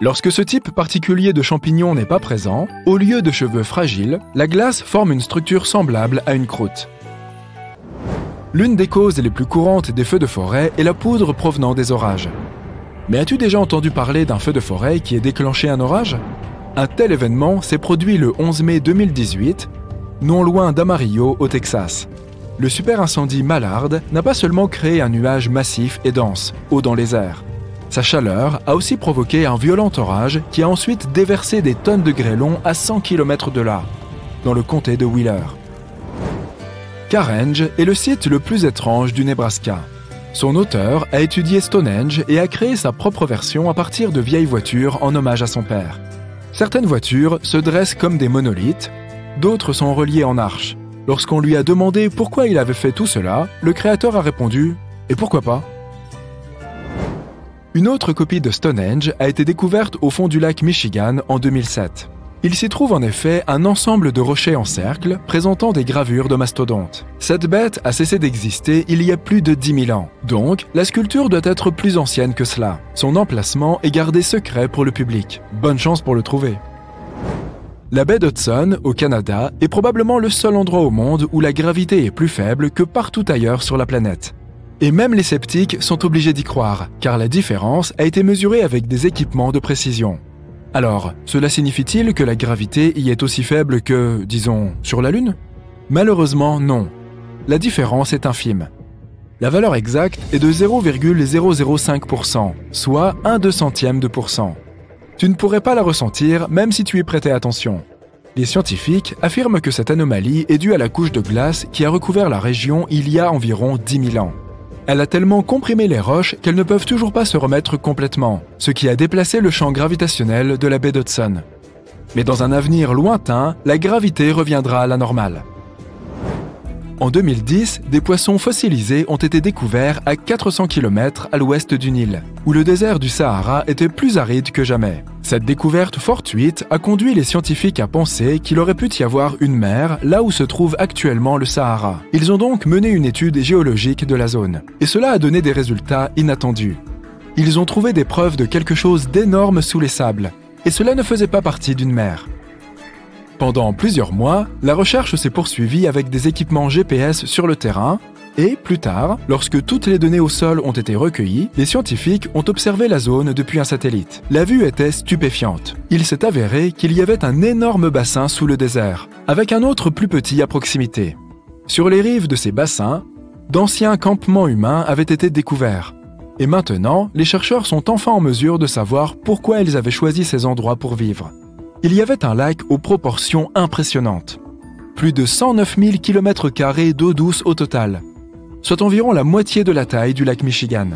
Lorsque ce type particulier de champignon n'est pas présent, au lieu de cheveux fragiles, la glace forme une structure semblable à une croûte. L'une des causes les plus courantes des feux de forêt est la poudre provenant des orages. Mais as-tu déjà entendu parler d'un feu de forêt qui ait déclenché un orage? Un tel événement s'est produit le 11 mai 2018, non loin d'Amarillo, au Texas. Le super incendie Mallard n'a pas seulement créé un nuage massif et dense, haut dans les airs. Sa chaleur a aussi provoqué un violent orage qui a ensuite déversé des tonnes de grêlons à 100 km de là, dans le comté de Wheeler. Carthage est le site le plus étrange du Nebraska. Son auteur a étudié Stonehenge et a créé sa propre version à partir de vieilles voitures en hommage à son père. Certaines voitures se dressent comme des monolithes, d'autres sont reliées en arches. Lorsqu'on lui a demandé pourquoi il avait fait tout cela, le créateur a répondu « Et pourquoi pas ?» Une autre copie de Stonehenge a été découverte au fond du lac Michigan en 2007. Il s'y trouve en effet un ensemble de rochers en cercle présentant des gravures de mastodontes. Cette bête a cessé d'exister il y a plus de 10 000 ans. Donc, la sculpture doit être plus ancienne que cela. Son emplacement est gardé secret pour le public. Bonne chance pour le trouver. La baie d'Hudson, au Canada, est probablement le seul endroit au monde où la gravité est plus faible que partout ailleurs sur la planète. Et même les sceptiques sont obligés d'y croire, car la différence a été mesurée avec des équipements de précision. Alors, cela signifie-t-il que la gravité y est aussi faible que, disons, sur la Lune? Malheureusement, non. La différence est infime. La valeur exacte est de 0,005%, soit 1/200 de %. Tu ne pourrais pas la ressentir même si tu y prêtais attention. Les scientifiques affirment que cette anomalie est due à la couche de glace qui a recouvert la région il y a environ 10 000 ans. Elle a tellement comprimé les roches qu'elles ne peuvent toujours pas se remettre complètement, ce qui a déplacé le champ gravitationnel de la baie d'Hudson. Mais dans un avenir lointain, la gravité reviendra à la normale. En 2010, des poissons fossilisés ont été découverts à 400 km à l'ouest du Nil, où le désert du Sahara était plus aride que jamais. Cette découverte fortuite a conduit les scientifiques à penser qu'il aurait pu y avoir une mer là où se trouve actuellement le Sahara. Ils ont donc mené une étude géologique de la zone, et cela a donné des résultats inattendus. Ils ont trouvé des preuves de quelque chose d'énorme sous les sables, et cela ne faisait pas partie d'une mer. Pendant plusieurs mois, la recherche s'est poursuivie avec des équipements GPS sur le terrain, Et, plus tard, lorsque toutes les données au sol ont été recueillies, les scientifiques ont observé la zone depuis un satellite. La vue était stupéfiante. Il s'est avéré qu'il y avait un énorme bassin sous le désert, avec un autre plus petit à proximité. Sur les rives de ces bassins, d'anciens campements humains avaient été découverts. Et maintenant, les chercheurs sont enfin en mesure de savoir pourquoi ils avaient choisi ces endroits pour vivre. Il y avait un lac aux proportions impressionnantes. Plus de 109 000 km² d'eau douce au total, soit environ la moitié de la taille du lac Michigan.